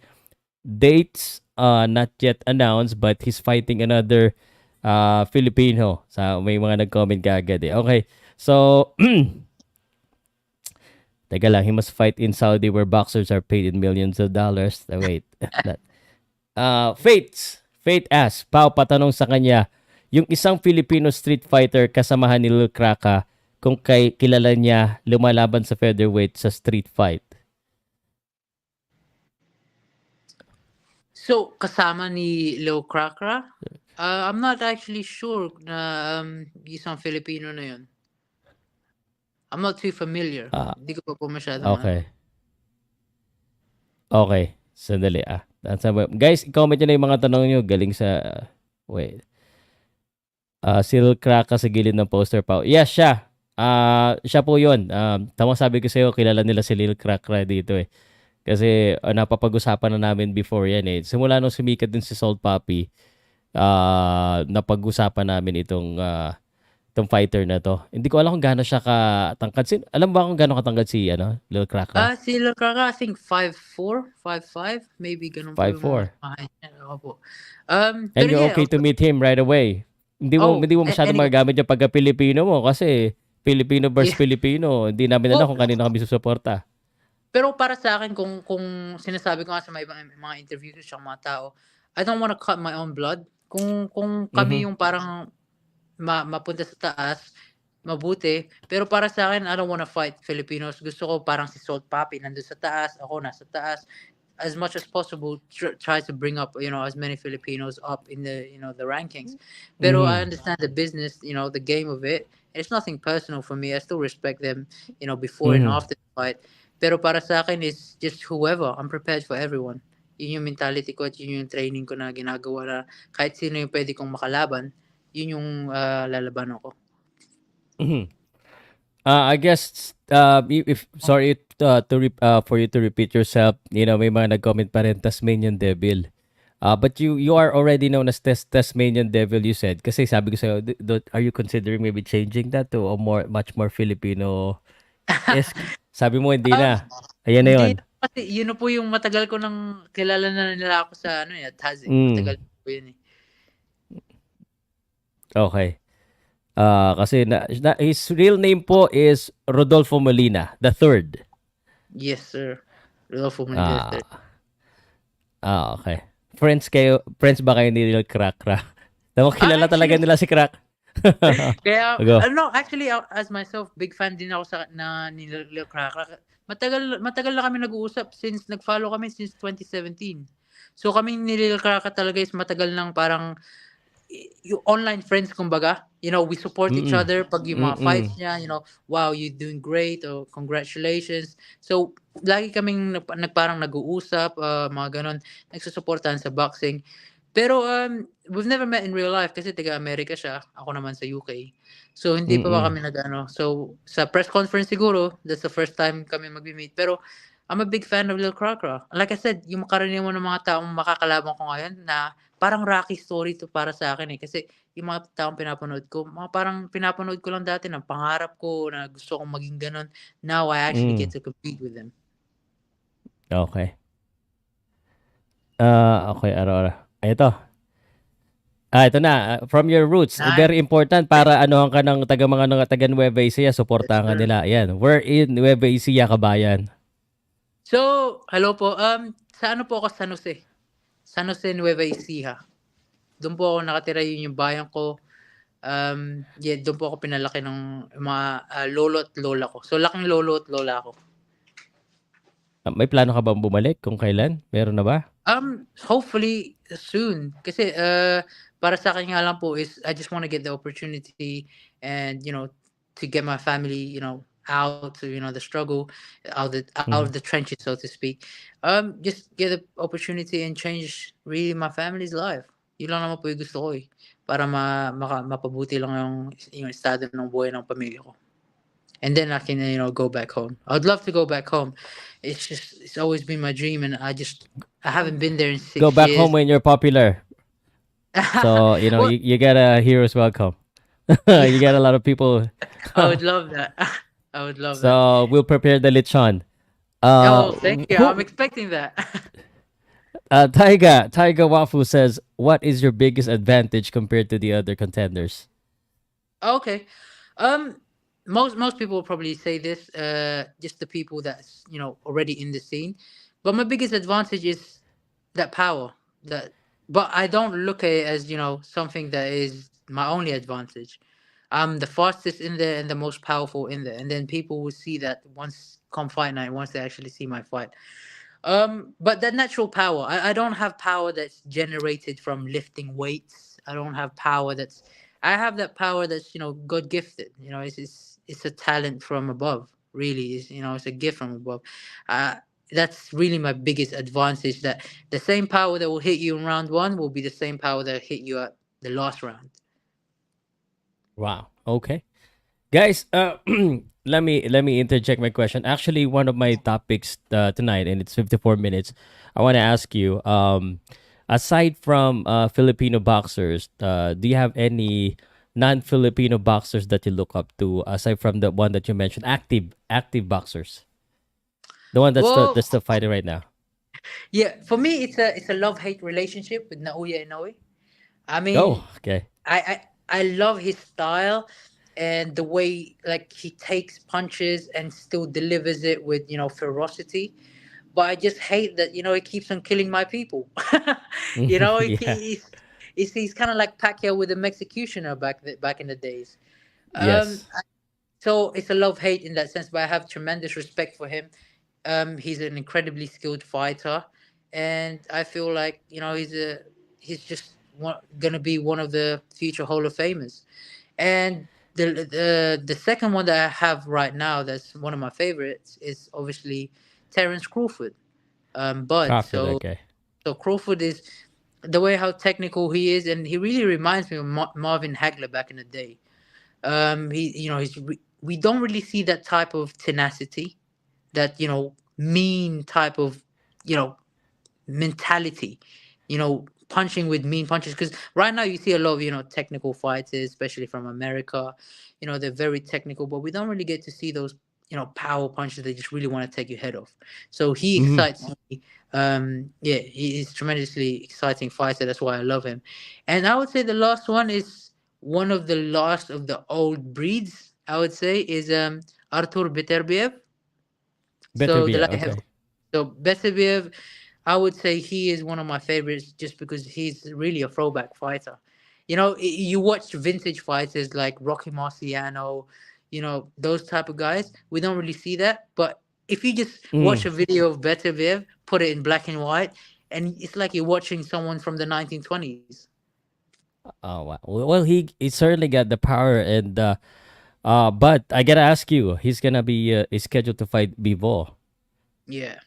Dates not yet announced, but he's fighting another Filipino. May mga nag-comment kagad eh. Okay. So, teka lang, he must fight in Saudi where boxers are paid in millions of dollars. Wait. Faith asks, Pao, patanong sa kanya, yung isang Filipino street fighter kasamahan ni Lil Kraka, kung kilala niya lumalaban sa featherweight sa street fight. So, kasama ni Leo Krakra? I'm not actually sure na isang Filipino na yun. I'm not too familiar. Hindi ko pa po masyadong Okay. Okay. Sandali guys, i-comment nyo na yung mga tanong nyo. Galing sa... wait. Si Lil Kraka sa gilid ng poster pa. Yes, siya. Siya po yun. Tama sabi ko sa'yo, kilala nila si Lil Crackra dito eh. Kasi napapag-usapan na namin before yan eh. Simula nung sumikat din si Salt Papi, napag-usapan namin itong fighter na to. Hindi ko alam kung gaano siya katangkad. Alam ba kung gaano katangkad si Lil Crackra? Si Lacraca, I think 5'4", 5'5", maybe ganun po yung 5'4". height niya. Ako po. And Pero you're yeah, okay to meet him right away. Hindi mo masyado anyway, magagamit yung pagka-Pilipino mo kasi Filipino versus yeah. Filipino. Hindi namin alam Well, kung kanino kami susuporta. pero para sa akin, kung sinasabi ko nga sa mga interviews sa mga tao, I don't wanna cut my own blood. Kung kami Mhm. yung parang mapunta sa taas, mabuti. Pero para sa akin, I don't wanna fight Filipinos. Gusto ko parang si Salt Papi nandun sa taas, ako nasa taas. As much as possible, try to bring up, as many Filipinos up in the rankings. Pero I Mhm. understand the business, the game of it. It's nothing personal for me. I still respect them, before and Mhm. after the fight. Pero para sa akin, it's just whoever. I'm prepared for everyone. Yun yung mentality ko at yun yung training ko na ginagawa na kahit sino yung pwede kong makalaban, yun yung lalabanan ko. Mhm. I guess if sorry for you to repeat yourself, may mga nag-comment pa rin Tasmanian Devil. But you are already known as Tasmanian Devil, you said. Kasi sabi ko sa'yo, are you considering maybe changing that to a much more Filipino-esque? Sabi mo hindi Um, na. Ayan na Hindi yun. kasi yun na po yung matagal ko nang kilala na nila ako sa Taz eh. Mm. Matagal po yun eh. Okay. Kasi his real name po is Rodolfo Molina, the third. Yes, sir. Rodolfo Molina Ah, III. okay. Friends ba kayo ni Lil Crackra? Kilala talaga Actually, nila si Crack. kaya, Go. no, actually, as myself, big fan din ako ni Lil Crack. Matagal na kami nag-uusap since nag-follow kami since 2017. So kami ni Lil Crack talaga is matagal nang parang yung online friends kumbaga. We support each Mm-mm. other pag yung mga fights Mm-mm. niya, wow, you doing great or congratulations. So lagi kaming parang nag-uusap, mga ganon, nagsusuportahan sa boxing. Pero we've never met in real life kasi taga Amerika siya, ako naman sa UK. So hindi pa ba Mm-mm. kami So sa press conference siguro, that's the first time kami magbi-meet. Pero I'm a big fan of Lil Crocra. Like I said, yung karaniwan ng mga taong makakalaban ko ngayon na parang Rocky story to para sa akin eh. Kasi yung mga taong pinapanood ko, mga parang pinapanood ko lang dati ng pangarap ko na gusto kong maging ganon. Now I actually Mm. get to compete with them. Okay. Okay, Aurora. Ito. Ito na. From your roots, Nice. very important para anuhan ka ng taga Nueva Ecija, Yes, suportahan ka sir. nila. Ayan. We're in Nueva Ecija, kabayan. So, hello po. Sa ano po ako? San Jose. San Jose, Nueva Ecija. Doon po ako nakatira, yun yung bayan ko. Doon po ako pinalaki ng mga lolo at lola ko. So, laking lolo at lola ko. May plano ka bang bumalik kung kailan? Meron na ba? Hopefully soon. Kasi para sa akin nga lang po is I just want to get the opportunity and to get my family out to the struggle out of Mhm. the trenches, so to speak. Just get the opportunity and change really my family's life. Yun lang naman po yung gusto ko eh. Para mapabuti lang yung estado ng buhay ng pamilya ko. And then I can go back home. I'd love to go back home. It's always been my dream, and I haven't been there in Go 6 back years. home when you're popular. So, Well, you get a hero's welcome. You get a lot of people. I would love that. I would love that. So, we'll prepare the lechon. Thank you. I'm expecting that. Taiga Wafu says, what is your biggest advantage compared to the other contenders? Okay. Um, most people will probably say this. Just the people that's already in the scene. But my biggest advantage is that power. But I don't look at it as something that is my only advantage. I'm the fastest in there and the most powerful in there, and then people will see that once come fight night, once they actually see my fight. But that natural power, I don't have power that's generated from lifting weights. I don't have power that's I have that power that's God gifted. It's a talent from above. Really, it's a gift from above. That's really my biggest advantage. That the same power that will hit you in round one will be the same power that hit you at the last round. Wow. Okay. Guys, let me interject my question. Actually, one of my topics tonight, and it's 54 minutes. I want to ask you, aside from Filipino boxers, do you have any non-Filipino boxers that you look up to, aside from the one that you mentioned, active boxers, the one Well, that's still fighting right now? yeah, for me, it's a love hate relationship with Naoya Inoue. I mean, Oh, okay. I love his style and the way like he takes punches and still delivers it with ferocity. But I just hate that he keeps on killing my people. you know, he, Yeah. he's kind of like Pacquiao with the Executioner back in the days. Um, Yes. so it's a love hate in that sense, but I have tremendous respect for him. He's an incredibly skilled fighter, and I feel like he's just gonna be one of the future Hall of Famers. And the second one that I have right now, that's one of my favorites, is obviously Terence Crawford. But Crawford. so Okay. so Crawford is the way how technical he is, and he really reminds me of Marvin Hagler back in the day. We don't really see that type of tenacity, that mean type of you know mentality, punching with mean punches. Because right now you see a lot of technical fighters, especially from America. They're very technical, but we don't really get to see those power punches that just really want to take your head off. So he Hmm. excites me. Yeah, he is tremendously exciting fighter. That's why I love him. And I would say the last one is one of the last of the old breeds. I would say is Artur Beterbiev. Better So be. the light heavy. Okay. So Beterbiev, I would say he is one of my favorites just because he's really a throwback fighter. You watch vintage fighters like Rocky Marciano, those type of guys. We don't really see that, but if you just watch Mm. a video of Beterbiev, put it in black and white, and it's like you're watching someone from the 1920s. Oh wow. Well, he certainly got the power, and but I gotta ask you, he's gonna be is scheduled to fight Bivol. Yeah.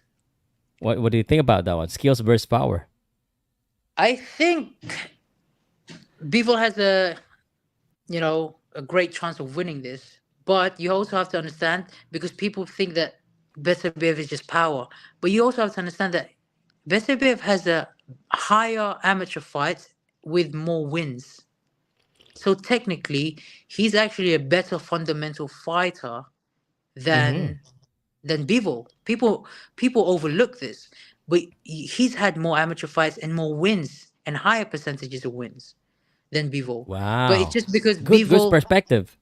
What do you think about that one? Skills versus power. I think Bivol has a great chance of winning this. But you also have to understand, because people think that Beterbiev is just power. But you also have to understand that Beterbiev has a higher amateur fights with more wins. So technically, he's actually a better fundamental fighter Mm-hmm. than Bivol. People overlook this, but he's had more amateur fights and more wins and higher percentages of wins than Bivol. But it's Wow. just because Good Bivol perspective.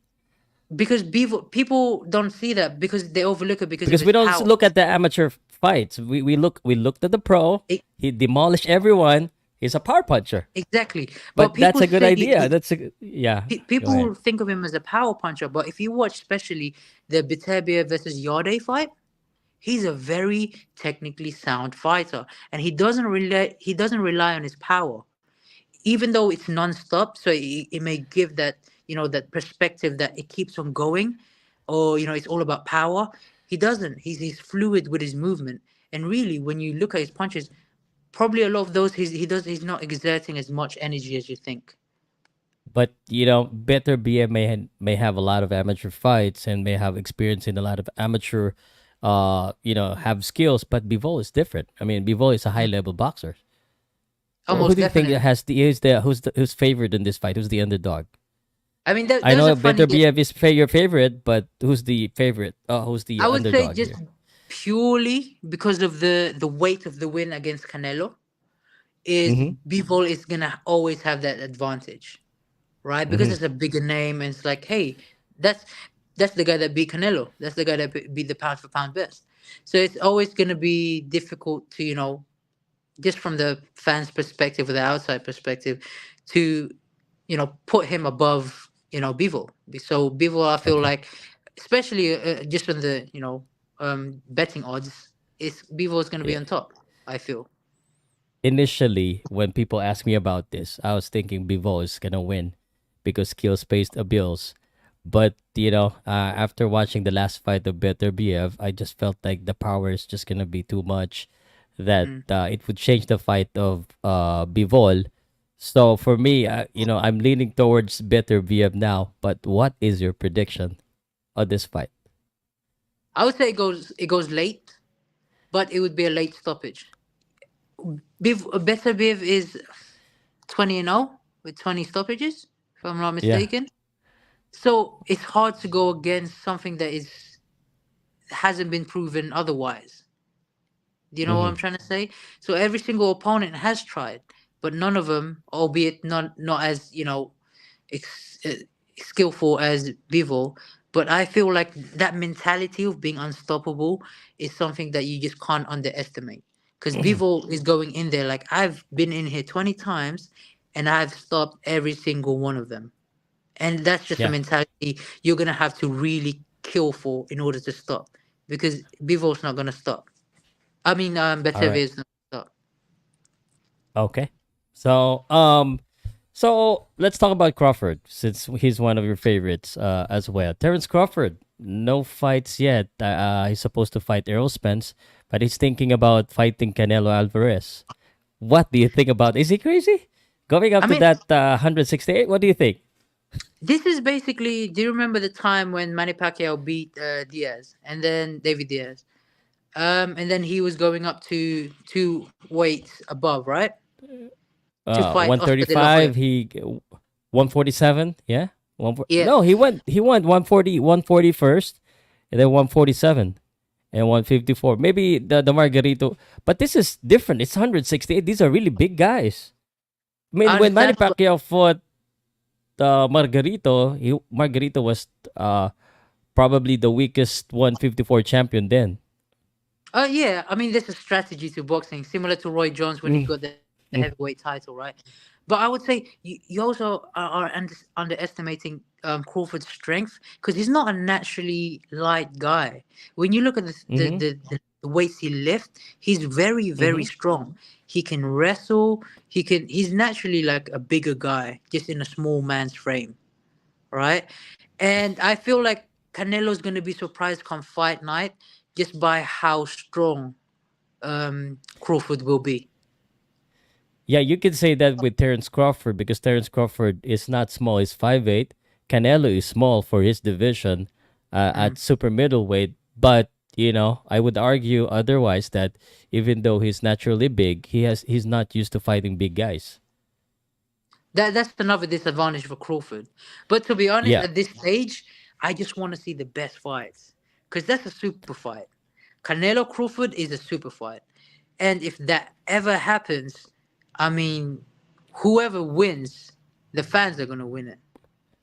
people don't see that because they overlook it because of Because his we don't power. look at the amateur fights. We looked at the pro. E- He demolished everyone. He's a power puncher. exactly. But But that's people a good say idea. Yeah. Go ahead. people think of him as a power puncher. But if you watch, especially the Beterbiev versus Yarde fight, he's a very technically sound fighter, and he doesn't rely on his power, even though it's non-stop. So it may give that perspective that it keeps on going, or it's all about power. He doesn't. He's fluid with his movement, and really, when you look at his punches, probably a lot of those he's not exerting as much energy as you think. But better BM may have a lot of amateur fights and may have experience in a lot of amateur, have skills. But Bivol is different. I mean, Bivol is a high level boxer. Who Almost do you think that definitely. has who's favored in this fight? Who's the underdog? I mean, I there's a know funny. Better BF is your favorite, but who's the favorite? Who's the I would say underdog just here? purely because of the weight of the win against Canelo, is Mm-hmm. Bivol is gonna always have that advantage, right? Because Mm-hmm. it's a bigger name, and it's like, hey, that's that's the guy that beat Canelo. That's the guy that beat the pound for pound best. So it's always gonna be difficult to just from the fans' perspective or the outside perspective, to put him above Bivol. So Bivol, I feel Okay. like, especially just on the betting odds, is Bivol is gonna be Yeah. on top. I feel. Initially, when people ask me about this, I was thinking Bivol is gonna win because skills pays the bills. But after watching the last fight of Better BF, I just felt like the power is just gonna be too much. That Mm. it would change the fight of Bivol. So for me, I'm leaning towards Better BF now. But what is your prediction? on this fight? I would say it goes late, but it would be a late stoppage. Better Biv is 20-0 with 20 stoppages, if I'm not Yeah. mistaken. So it's hard to go against something that is hasn't been proven otherwise. Do you know what Mm-hmm. I'm trying to say? So every single opponent has tried, but none of them, albeit not as ex- uh, skillful as Bivol. But I feel like that mentality of being unstoppable is something that you just can't underestimate. Because Bivol is going in there like I've been in here 20 times, and I've stopped every single one of them. And that's just a Yeah. mentality you're gonna have to really kill for in order to stop, because Bivol's not gonna stop. I mean, All Betev right. is not gonna stop. Okay. So so let's talk about Crawford since he's one of your favorites as well. Terrence Crawford, no fights yet. He's supposed to fight Errol Spence, but he's thinking about fighting Canelo Alvarez. What do you think about? Is he crazy? Going up I to mean, that 168. What do you think? this is basically. Do you remember the time when Manny Pacquiao beat Diaz and then David Diaz? And then he was going up to two weights above, right? To fight Oscar De La Hoya. 135. He 147. Yeah. Yeah. No, he went 140 140 first, and then 147 and 154. Maybe the Margarito, but this is different. It's 168. These are really big guys. I I mean, when Manny understand. Pacquiao fought Margarito was probably the weakest 154 champion then. Yeah, I mean, there's a strategy to boxing, similar to Roy Jones when he Mm, got the mm, heavyweight title, right? But I would say you also are underestimating Crawford's strength, because he's not a naturally light guy. When you look at mm-hmm, the weights he lifts, he's very, very mm-hmm. strong. He can wrestle. He's naturally like a bigger guy, just in a small man's frame, right? And I feel like Canelo's gonna be surprised come fight night just by how strong Crawford will be. Yeah, you can say that with Terence Crawford because Terence Crawford is not small. He's 5'8". Canelo is small for his division Mm. at super middleweight. But, I would argue otherwise that even though he's naturally big, he's not used to fighting big guys. That's another disadvantage for Crawford. But to be honest, Yeah. at this stage, I just want to see the best fights, because that's a super fight. Canelo Crawford is a super fight, and if that ever happens, I mean, whoever wins, the fans are gonna win it.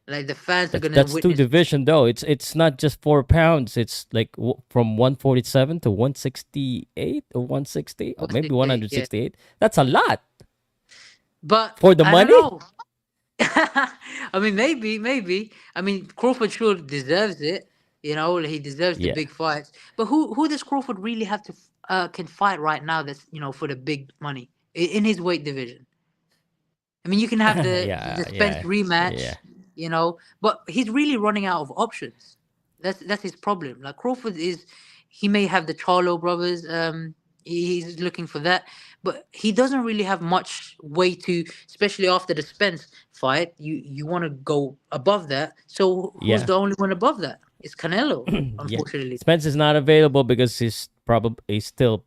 Like the fans are gonna That's two witness. division though. It's not just 4 pounds. It's like from 147 to 168 or 160 or What's maybe it say? Yeah, 168. That's a lot but for the I don't money. know. I mean, maybe. I mean, Crawford sure deserves it. He deserves the Yeah. big fights. But who does Crawford really have to can fight right now? That's for the big money in his weight division. I mean, you can have the Yeah, Spence yeah, rematch, yeah, but he's really running out of options. That's his problem. Like Crawford is, he may have the Charlo brothers. He's looking for that, but he doesn't really have much way to, especially after the Spence fight. You want to go above that. So who's yeah, the only one above that? It's Canelo, yeah. unfortunately, Spence is not available because he's still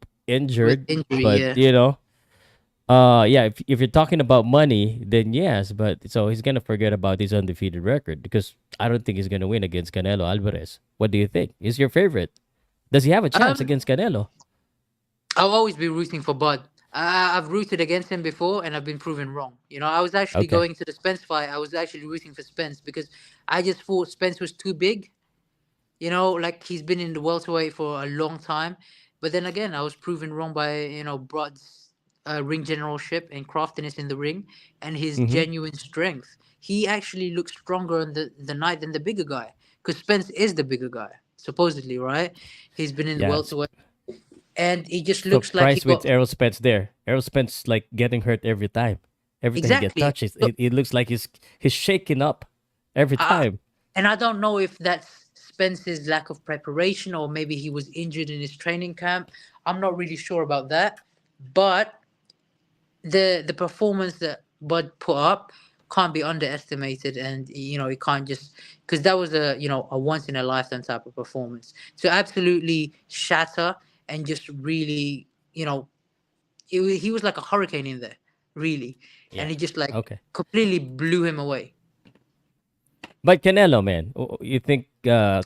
with injured. injury. But Yeah. yeah. If you're talking about money, then yes. But so he's gonna forget about his undefeated record because I don't think he's gonna win against Canelo Alvarez. What do you think? Is your favorite? Does he have a chance Um, against Canelo? I'll always be rooting for Bud. I've rooted against him before, and I've been proven wrong. I was actually Okay. going to the Spence fight. I was actually rooting for Spence because I just thought Spence was too big. Like he's been in the welterweight for a long time. But then again, I was proven wrong by Bud's ring generalship and craftiness in the ring and his Mm-hmm. genuine strength. He actually looks stronger on the night than the bigger guy, because Spence is the bigger guy supposedly, right? He's been in the Yeah. welterweight, and he just looks like he Surprised with got. Errol Spence there. Errol Spence like getting hurt every time. Every time he gets Exactly. touched, So, it looks like he's shaking up every uh, time. and I don't know if that's Spence's lack of preparation or maybe he was injured in his training camp. I'm not really sure about that. But the performance that Bud put up can't be underestimated, and it can't just because that was a once in a lifetime type of performance. To absolutely shatter and just really, he was like a hurricane in there, really, and Yeah. he just like Okay. completely blew him away. But Canelo, man, you think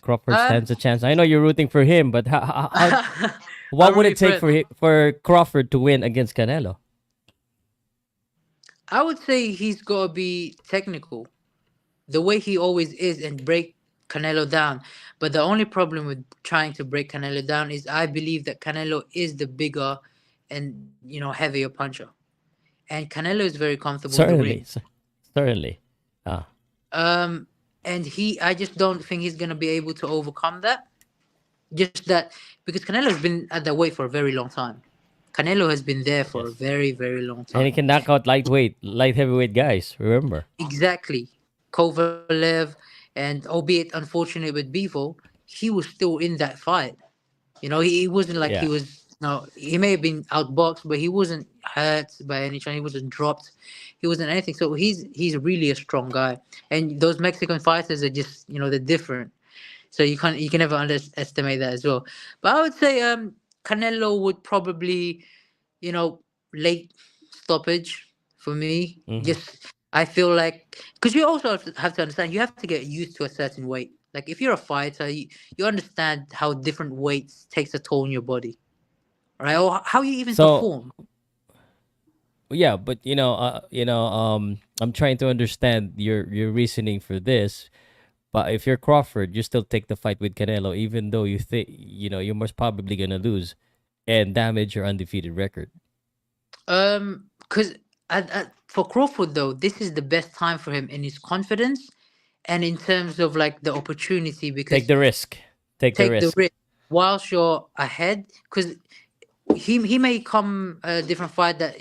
Crawford Um, stands a chance? I know you're rooting for him, but how I'm what would rooting it take for. for Crawford to win against Canelo? I would say he's got to be technical, the way he always is, and break Canelo down. But the only problem with trying to break Canelo down is I believe that Canelo is the bigger and heavier puncher, and Canelo is very comfortable in the Certainly, ring. certainly. Ah, Um, and I just don't think he's gonna be able to overcome that. Just that because Canelo's been at that weight for a very long time. Canelo has been there for a yes. very, very long And he time. can knock out light heavyweight guys. Remember? Exactly. Kovalev, and albeit unfortunate with Bevo, he was still in that fight. He wasn't like he Yeah. was. No, he may have been outboxed, but he wasn't hurt by any chance. He wasn't dropped. He wasn't anything. So he's really a strong guy. And those Mexican fighters are just they're different. So you can never underestimate that as well. But I would say Canelo would probably late stoppage for me. Hmm. Just I feel like because you also have to understand you have to get used to a certain weight. Like if you're a fighter, you understand how different weights takes a toll on your body, right? Or how you even So perform. yeah, but I'm trying to understand your reasoning for this. But if you're Crawford, you still take the fight with Canelo, even though you think you're most probably gonna lose and damage your undefeated record. Because for Crawford though, this is the best time for him in his confidence and in terms of like the opportunity Take because the risk. Take the take the risk. risk whilst you're ahead because he may come a different fight that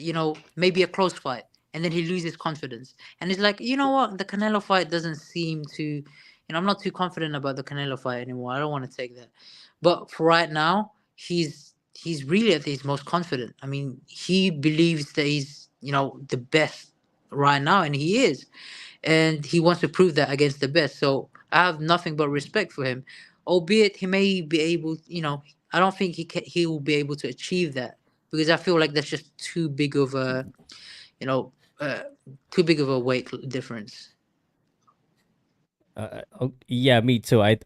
maybe a close fight and then he loses confidence and it's like what the Canelo fight doesn't seem to I'm not too confident about the Canelo fight anymore. I don't want to take that, but for right now he's really at his most confident. I mean he believes that he's the best right now, and he is, and he wants to prove that against the best. So I have nothing but respect for him, albeit he may be able. I don't think he will be able to achieve that because I feel like that's just too big of a you know uh, too big of a weight difference. Yeah, me too. I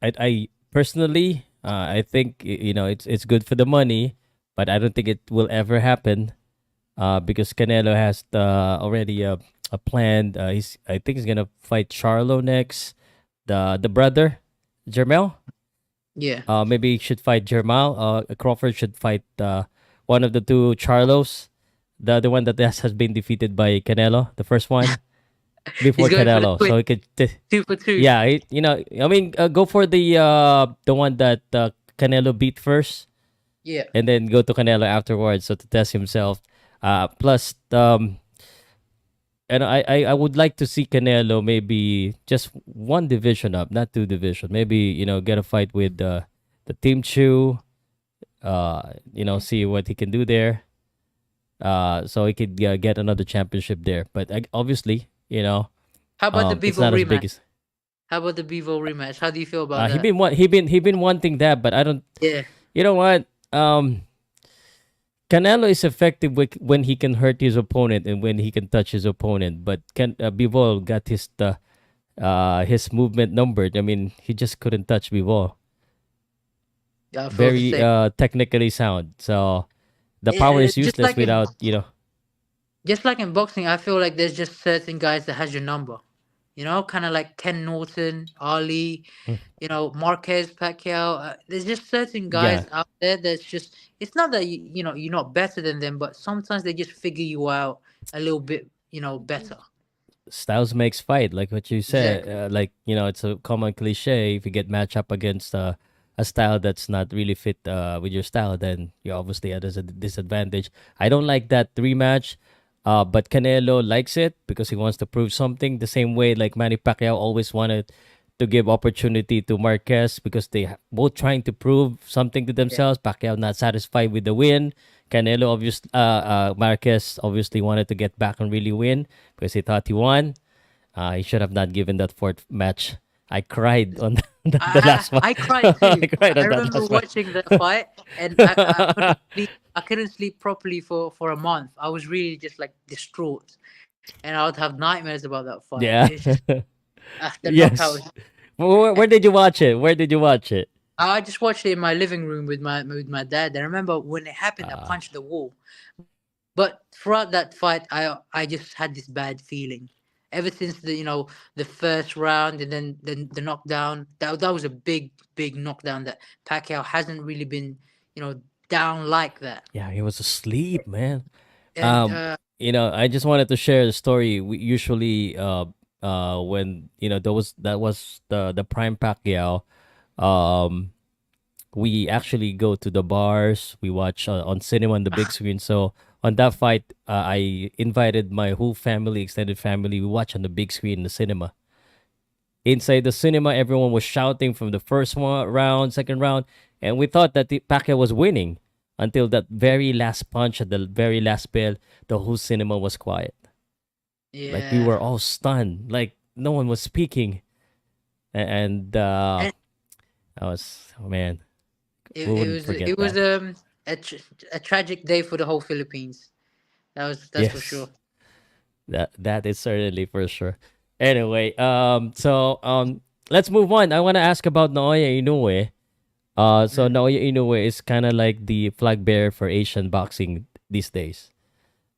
personally, I think it's good for the money, but I don't think it will ever happen. Because Canelo has already a plan. I think he's gonna fight Charlo next. The brother, Jermel. Yeah, Maybe he should fight Jermel. Crawford should fight one of the two Charlos. The one that has been defeated by Canelo, the first one he's before going for the Canelo. twin So he could, 2 for 2. yeah, I mean, go for the one that Canelo beat first, Yeah, and then go to Canelo afterwards, so to test himself. Plus, and I would like to see Canelo maybe just one division up, not two division. Maybe get a fight with the Team Chew. See what he can do there. So he could get another championship there. But obviously, how about the it's Bevo not as big rematch? as How about the Bevo rematch? How do you feel about that? he been wanting that, but I don't. Yeah, You know what? Canelo is effective when he can hurt his opponent and when he can touch his opponent. But Bivol got his movement numbered. I mean, he just couldn't touch Bivol. yeah, I feel the Very same. technically sound. So the power is Just useless like in without. just like in boxing, I feel like there's just certain guys that has your number. Kind of like Ken Norton, Ali, Mm, Marquez, Pacquiao. There's just certain yeah, guys out there that's just. It's not that you're not better than them, but sometimes they just figure you out a little bit, better. styles makes fight, like what you said. Exactly. Like it's a common cliche. If you get matched up against a style that's not really fit with your style, then you're obviously at a disadvantage. I don't like that rematch. But Canelo likes it because he wants to prove something. The same way like Manny Pacquiao always wanted to give opportunity to Marquez because they both trying to prove something to Yeah. themselves. Pacquiao not satisfied with the win. Marquez obviously wanted to get back and really win because he thought he won. He should have not given that fourth match. I cried on the last one. I cried I too. cried I on that remember last match. watching that fight, and I couldn't sleep. I couldn't sleep properly for a month. I was really just like distraught, and I would have nightmares about that fight. Yeah. It's just the knockout. Yes. Where did you watch it? Where did you watch it? I just watched it in my living room with my dad. I remember when it happened, I Uh, punched the wall. But throughout that fight, I just had this bad feeling. Ever since the first round and then the knockdown, that was a big knockdown that Pacquiao hasn't really been down like that. yeah, he was asleep, man. And Um, I just wanted to share the story. We usually, when that was the prime Pacquiao. Um, we actually go to the bars. We watch on cinema on the big screen. So on that fight, I invited my whole family, extended family. We watch on the big screen in the cinema. Inside the cinema, everyone was shouting from the first round, second round, and we thought that the Pacquiao was winning until that very last punch at the very last bell. The whole cinema was quiet. Like we yeah, were all stunned. Like no one was speaking, and and I was, oh man, it, we it wouldn't was forget it was that. a tragic day for the whole Philippines. That's for sure. Yes. That is certainly for sure. Anyway, let's move on. I want to ask about Naoya Inoue. So Mm. Naoya Inoue is kind of like the flag bearer for Asian boxing these days.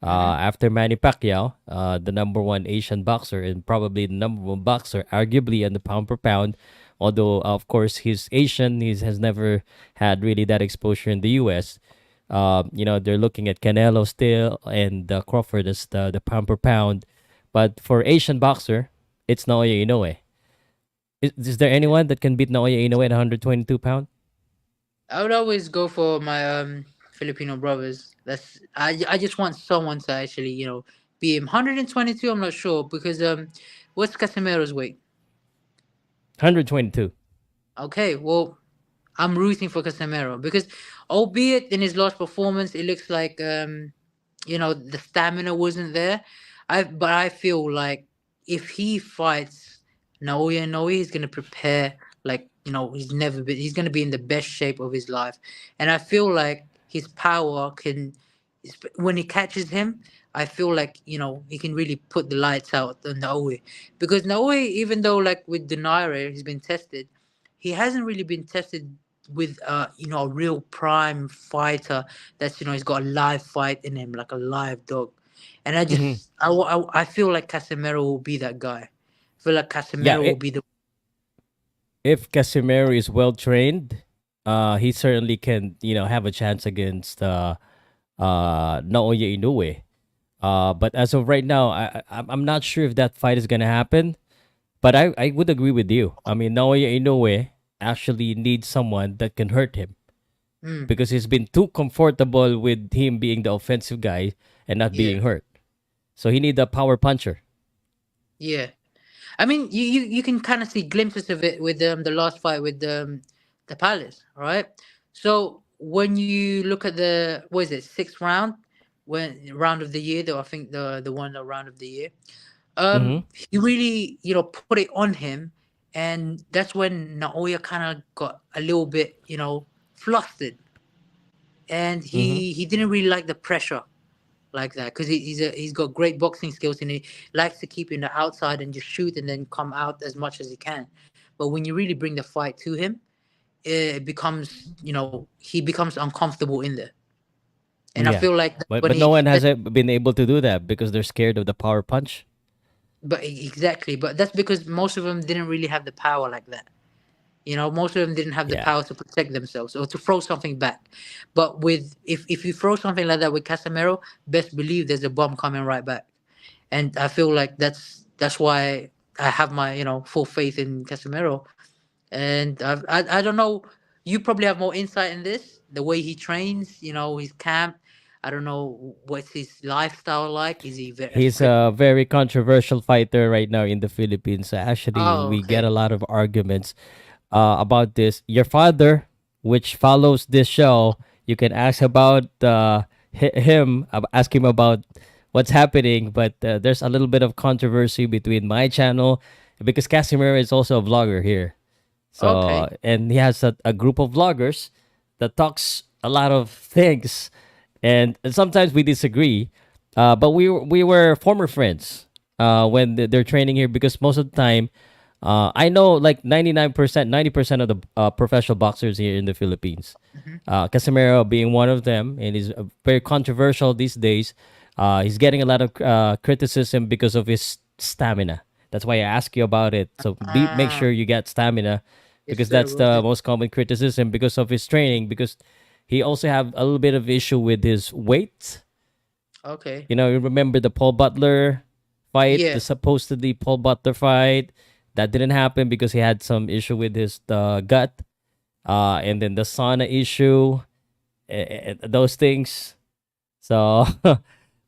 Mm-hmm. After Manny Pacquiao, the number one Asian boxer and probably the number one boxer, arguably on the pound per pound. Although of course he's Asian, he has never had really that exposure in the U.S. They're looking at Canelo still and Crawford as the pound per pound. But for Asian boxer, it's Naoya Inoue. Is there anyone that can beat Naoya Inoue at 122 pound? I would always go for my Filipino brothers. I just want someone to actually be him. 122. I'm not sure because what's Casemiro's weight? 122. Okay, well I'm rooting for Casemiro because albeit in his last performance it looks like the stamina wasn't there. I feel like if he fights Naoya Inoue, he's gonna prepare like he's gonna be in the best shape of his life. And I feel like his power can when he catches him, I feel like he can really put the lights out on Naoya. Because Naoya, even though like with Denaire he's been tested, he hasn't really been tested with a real prime fighter that's he's got a live fight in him like a live dog. And Hmm. I feel like Casemiro will be that guy. I feel like Yeah, Casemiro will be the if Casimiro is well trained, he certainly can, have a chance against Naoya Inoue. But as of right now, I'm not sure if that fight is gonna happen. But I would agree with you. I mean, Naoya Inoue actually needs someone that can hurt him mm, because he's been too comfortable with him being the offensive guy and not yeah, being hurt. So he need a power puncher. yeah. I mean, you can kind of see glimpses of it with the last fight with the Palace, right? So when you look at the what is it sixth round, when round of the year, though I think the one round of the year, Mm-hmm. he really put it on him, and that's when Naoya kind of got a little bit flustered, and Mm-hmm. he didn't really like the pressure like that because he's got great boxing skills and he likes to keep in the outside and just shoot and then come out as much as he can. But when you really bring the fight to him, it becomes he becomes uncomfortable in there, and I Yeah, feel like that's when but no one that's hasn't been able to do that because they're scared of the power punch. exactly, but that's because most of them didn't really have the power like that. Most of them didn't have the Yeah. power to protect themselves or to throw something back. But with if you throw something like that with Casemiro, best believe there's a bomb coming right back. And I feel like that's why I have my full faith in Casemiro. And I don't know. You probably have more insight in this. The way he trains, his camp. I don't know what's his lifestyle like. Is he very He's strict? a very controversial fighter right now in the Philippines. Actually, Oh, we get okay. a lot of arguments about this. Your father, which follows this show, you can ask about him, ask him about what's happening, but there's a little bit of controversy between my channel because Casimiro is also a vlogger here. So, Okay. and he has a group of vloggers that talks a lot of things, and sometimes we disagree. But we were former friends when they're training here because most of the time, I know like 99%, 90% of the professional boxers here in the Philippines. Mhm. Casemiro being one of them, and he's very controversial these days. He's getting a lot of criticism because of his stamina. That's why I ask you about it. So make Ah, sure you get stamina yes, because sir. that's Will the do. most common criticism because of his training. Because he also have a little bit of issue with his weight. Okay. You remember the Paul Butler fight, the Yeah. supposedly Paul Butler fight. That didn't happen because he had some issue with his gut. And then the sauna issue, those things. So,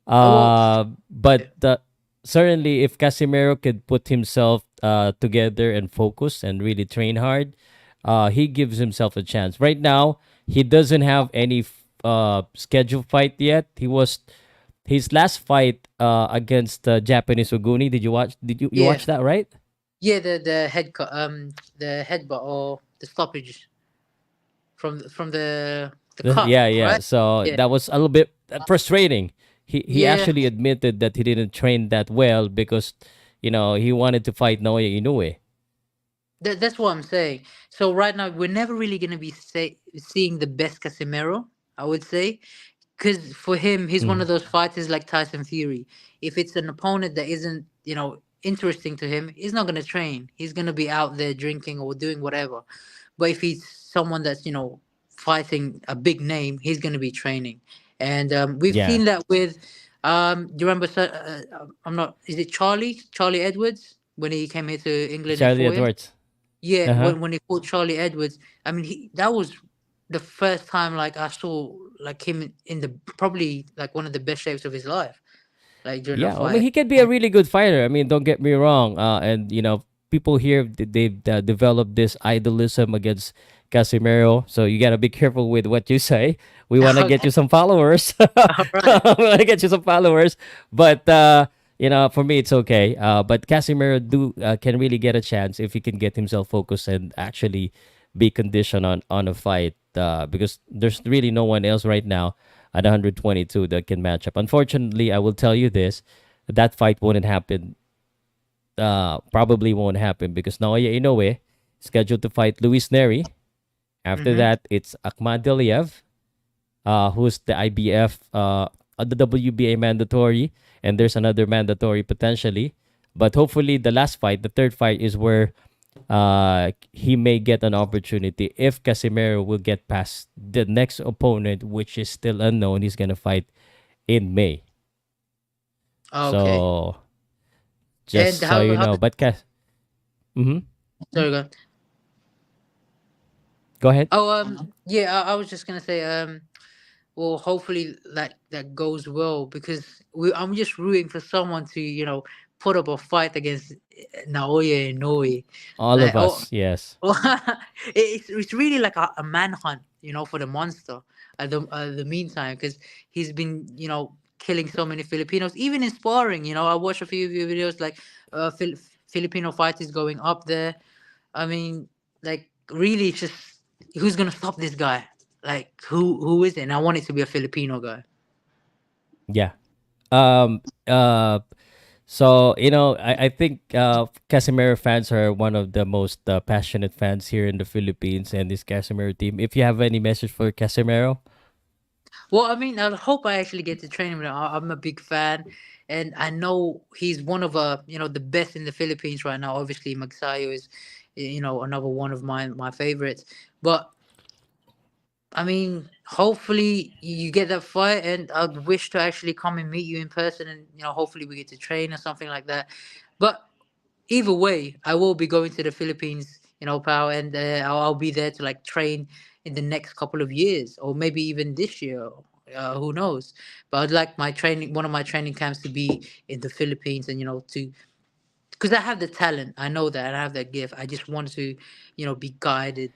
Well, but certainly, if Casimiro could put himself together and focus and really train hard, he gives himself a chance. Right now, he doesn't have any scheduled fight yet. His last fight against Japanese Oguni. Did you watch? Did you yeah. watch that? Right? Yeah, the headbutt or the stoppage from the cut, Yeah, yeah. right? So Yeah. that was a little bit frustrating. He Yeah, actually admitted that he didn't train that well because he wanted to fight Naoya Inoue. that's what I'm saying. So right now we're never really gonna be seeing the best Casemiro, I would say, because for him, he's one Mm. of those fighters like Tyson Fury. If it's an opponent that isn't, interesting to him, he's not gonna train. He's gonna be out there drinking or doing whatever. But if he's someone that's fighting a big name, he's gonna be training. And we've Yeah, seen that with, do you remember? I'm not. Is it Charlie Edwards when he came here to England in Charlie 4 years? Edwards. Yeah, Uh huh. when he fought Charlie Edwards, I mean, that was the first time like I saw like him in the probably like one of the best shapes of his life, like during a Yeah, I mean, fight. he can be a really good fighter. I mean, don't get me wrong. And people here they've developed this idolism against Casimiro. So you gotta be careful with what you say. We wanna get Okay, you some followers. all right. We wanna get you some followers. But for me it's okay. But Casimiro do can really get a chance if he can get himself focused and actually be conditioned on a fight. Because there's really no one else right now at 122 that can match up. Unfortunately, I will tell you this: that fight wouldn't happen. Probably won't happen because Naoya Inoue scheduled to fight Luis Neri. After Mm-hmm. that, it's Akhmadaliev, who's the IBF, the WBA mandatory, and there's another mandatory potentially. But hopefully, the last fight, the third fight, is where he may get an opportunity if Casimiro will get past the next opponent, which is still unknown. He's gonna fight in May. Okay. So And just so you know, but mm-hmm. sorry, go on. Go ahead. Oh, yeah, I was just gonna say, well, hopefully that goes well because I'm just rooting for someone to put up a fight against Naoya Inoue. All Like, of oh, us, yes. it's really like a manhunt, for the monster at the meantime, because he's been killing so many Filipinos, even in sparring. I watched a few of your videos, like Filipino fighters going up there. I mean, like really, it's just who's gonna stop this guy? Like who is it? And I want it to be a Filipino guy. Yeah. Um. So I think Casemiro fans are one of the most passionate fans here in the Philippines and this Casemiro team. If you have any message for Casemiro, Well, I mean, I hope I actually get to train him. I'm a big fan, and I know he's one of the best in the Philippines right now. Obviously, Magsayo is, another one of my favorites. But I mean, hopefully you get that fight, and I'd wish to actually come and meet you in person, and hopefully we get to train or something like that. But either way, I will be going to the Philippines, pal, and I'll be there to like train in the next couple of years, or maybe even this year. Who knows? But I'd like one of my training camps to be in the Philippines, and to because I have the talent, I know that I have that gift. I just want to, be guided.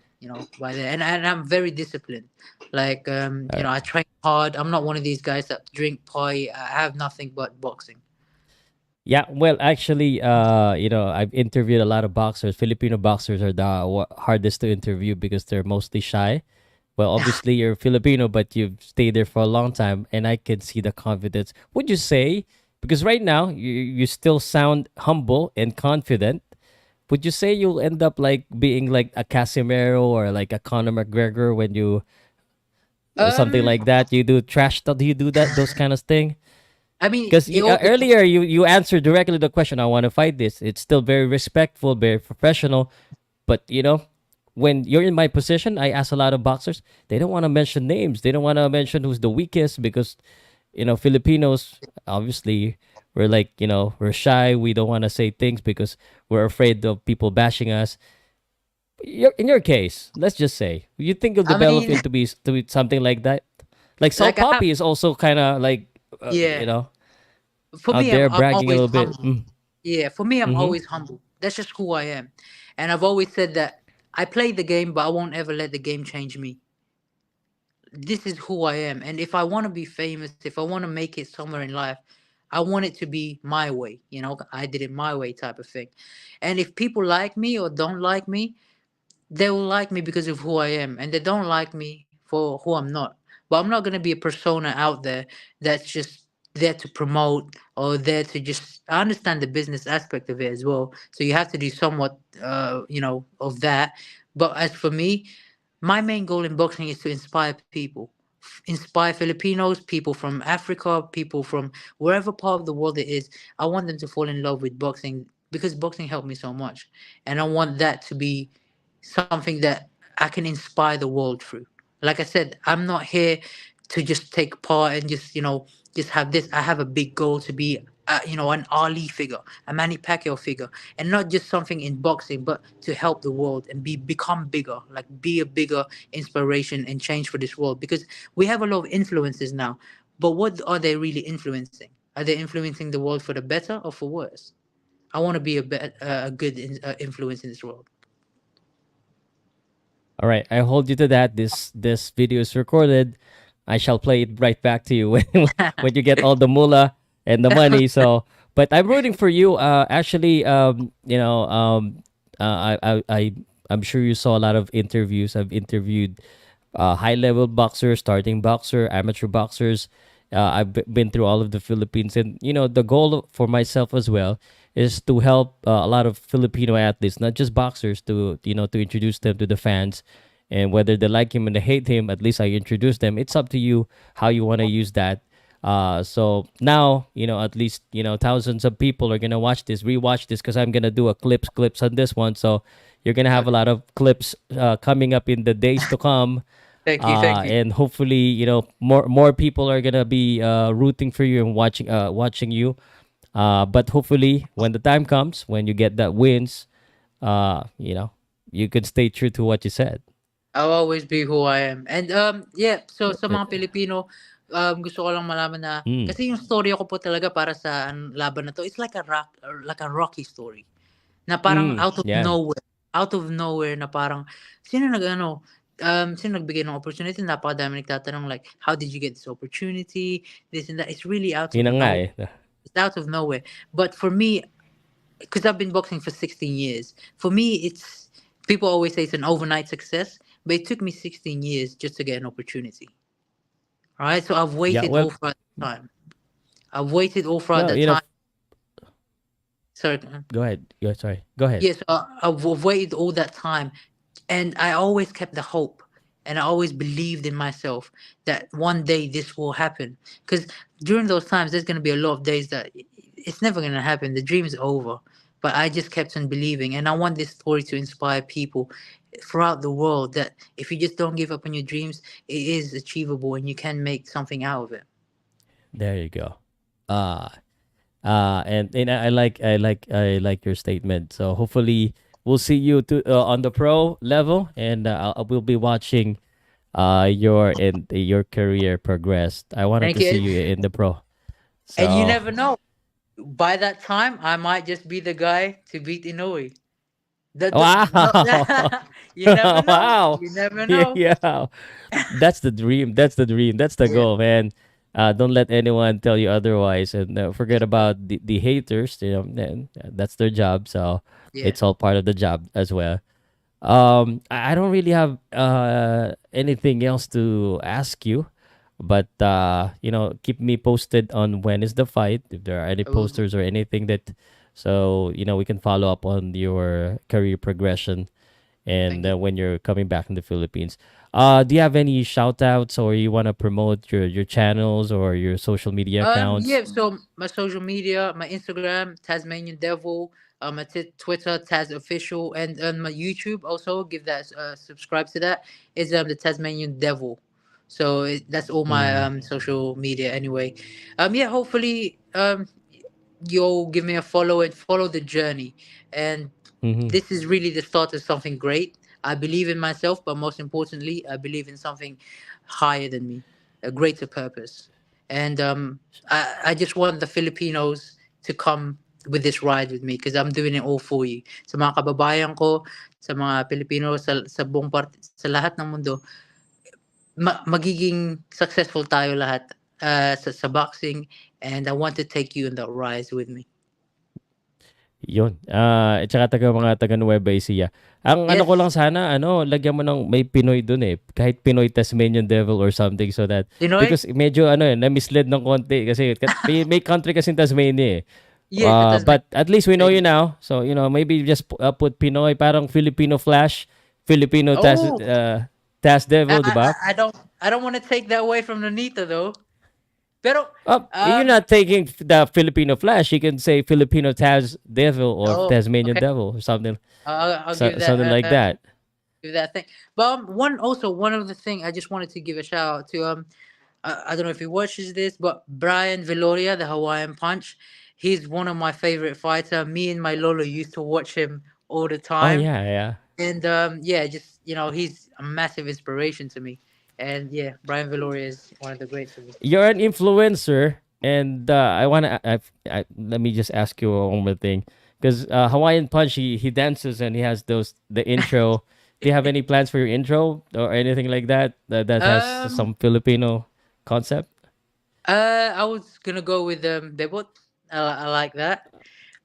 by that. And I'm very disciplined. Like, I train hard. I'm not one of these guys that drink poi. I have nothing but boxing. Yeah, well, actually, I've interviewed a lot of boxers. Filipino boxers are the hardest to interview because they're mostly shy. Well, obviously, you're Filipino, but you've stayed there for a long time, and I can see the confidence. Would you say, because right now you still sound humble and confident, would you say you'll end up like being like a Casimiro or like a Conor McGregor when you something Um, like that? You do trash talk. Do you do that? Those kind of thing? I mean, Because earlier you answered directly the question. I want to fight this. It's still very respectful, very professional. But when you're in my position, I ask a lot of boxers. They don't want to mention names. They don't want to mention who's the weakest because Filipinos obviously we're like we're shy. We don't want to say things because we're afraid of people bashing us. In your case, let's just say you think you'll I develop mean, to be something like that. Like Salt like I have, Papi is also kind of like yeah. For out me, there I'm bragging a always little bit. humble. Yeah, for me, I'm Mm-hmm. always humble. That's just who I am. And I've always said that I play the game, but I won't ever let the game change me. This is who I am. And if I want to be famous, if I want to make it somewhere in life, I want it to be my way. I did it my way type of thing. And if people like me or don't like me, they will like me because of who I am, and they don't like me for who I'm not. But I'm not gonna be a persona out there that's just there to promote or there to just. I understand the business aspect of it as well, so you have to do somewhat, of that. But as for me, my main goal in boxing is to inspire people, inspire Filipinos, people from Africa, people from wherever part of the world it is. I want them to fall in love with boxing because boxing helped me so much, and I want that to be something that I can inspire the world through. Like I said, I'm not here to just take part and just have this. I have a big goal to be, an Ali figure, a Manny Pacquiao figure, and not just something in boxing, but to help the world and become bigger, like be a bigger inspiration and change for this world. Because we have a lot of influences now, but what are they really influencing? Are they influencing the world for the better or for worse? I want to be a good influence in this world. All right, I hold you to that. This video is recorded. I shall play it right back to you when you get all the mullah and the money. So, but I'm rooting for you. Actually, I'm sure you saw a lot of interviews. I've interviewed high level boxers, starting boxer, amateur boxers. I've been through all of the Philippines, and the goal for myself as well is to help a lot of Filipino athletes, not just boxers, to introduce them to the fans, and whether they like him and they hate him, at least I introduce them. It's up to you how you want to use that. So now at least thousands of people are gonna watch this, rewatch this, because I'm gonna do a clips on this one. So you're gonna have a lot of clips coming up in the days to come. Thank you. And hopefully more people are gonna be rooting for you and watching you, but hopefully when the time comes when you get that wins, you can stay true to what you said. I'll always be who I am. And yeah, so sa Uh, mga Pilipino, gusto ko lang malaman na mm, kasi yung story ko po talaga para sa laban na to, it's like like a Rocky story. Na parang yeah. out of nowhere na parang sino nagbigay ng opportunity? Napakadami nagtatanong like, how did you get this opportunity? This and that. It's really out Yun of na nga nowhere. eh. It's out of nowhere. But for me, because I've been boxing for 16 years. For me, it's people always say it's an overnight success, but it took me 16 years just to get an opportunity. All right, so I've Yeah, waited well, all throughout the time. I've waited all throughout well, the time. Sorry. go ahead. Yeah, sorry, go ahead. Yes, I've waited all that time, and I always kept the hope, and I always believed in myself that one day this will happen. Because during those times, there's gonna be a lot of days that it's never gonna happen. The dream's over, but I just kept on believing, and I want this story to inspire people throughout the world that if you just don't give up on your dreams, it is achievable, and you can make something out of it. There you go. uh and I like your statement. So hopefully we'll see you on the pro level, and I will be watching your career progressed. I wanted Thank to see you. you in the pro. And you So never know. By that time, I might just be the guy to beat Inoue. No, Wow. you never know. Wow. You never Yeah, know. yeah. That's the dream. That's the dream. That's the Yeah, goal, man. Don't let anyone tell you otherwise, and forget about the haters. Then that's their job. So yeah. it's all part of the job as well. I don't really have anything else to ask you, but keep me posted on when is the fight. If there are any I will do. posters or anything that, so we can follow up on your career progression and Thank you. when you're coming back in the Philippines. Do you have any shout outs or you want to promote your channels or your social media accounts? Yeah. So my social media, my Instagram, Tasmanian Devil. My Twitter, Taz Official, and on my YouTube also give that subscribe to that is the Tasmanian Devil. So that's all my Mm. social media anyway. Yeah. Hopefully you'll give me a follow and follow the journey. And Mm-hmm. this is really the start of something great. I believe in myself, but most importantly, I believe in something higher than me, a greater purpose. And I just want the Filipinos to come with this ride with me because I'm doing it all for you. Sa mga kababayan ko, sa mga Pilipino, sa buong sa lahat ng mundo, magiging successful tayo lahat sa boxing, and I want to take you on that rise with me. Yun. At saka mga taga Nueva Ecija. Ang ano ko lang Yes, sana, lagyan mo ng may Pinoy dun eh. Kahit Pinoy Tasmanian Devil or something so that, Pinoy? because medyo na-misled ng konti kasi may country kasi Tasmania eh. Yes, that's my But at least we know you favorite. now. So, maybe just put Pinoy, parang Filipino Flash, Filipino Oh, Tas Devil, di ba? I don't want to take that away from Nonita though. Pero You're um not taking the Filipino Flash. You can say Filipino Tas Devil or oh, Tasmanian okay. Devil or something, I'll give something like that. that thing. But one of the thing I just wanted to give a shout out to I don't know if he watches this, but Brian Viloria, the Hawaiian Punch, he's one of my favorite fighter. Me and my Lolo used to watch him all the Oh time, yeah, yeah. and yeah, just he's a massive inspiration to me. And yeah, Brian Viloria is one of the greats for me. You're an influencer, and I wanna. Let me just ask you one more thing, because Hawaiian Punch, he dances and he has the intro. Do you have any plans for your intro or anything like that that has Um, some Filipino concept? I was gonna go with Bebot. I like that,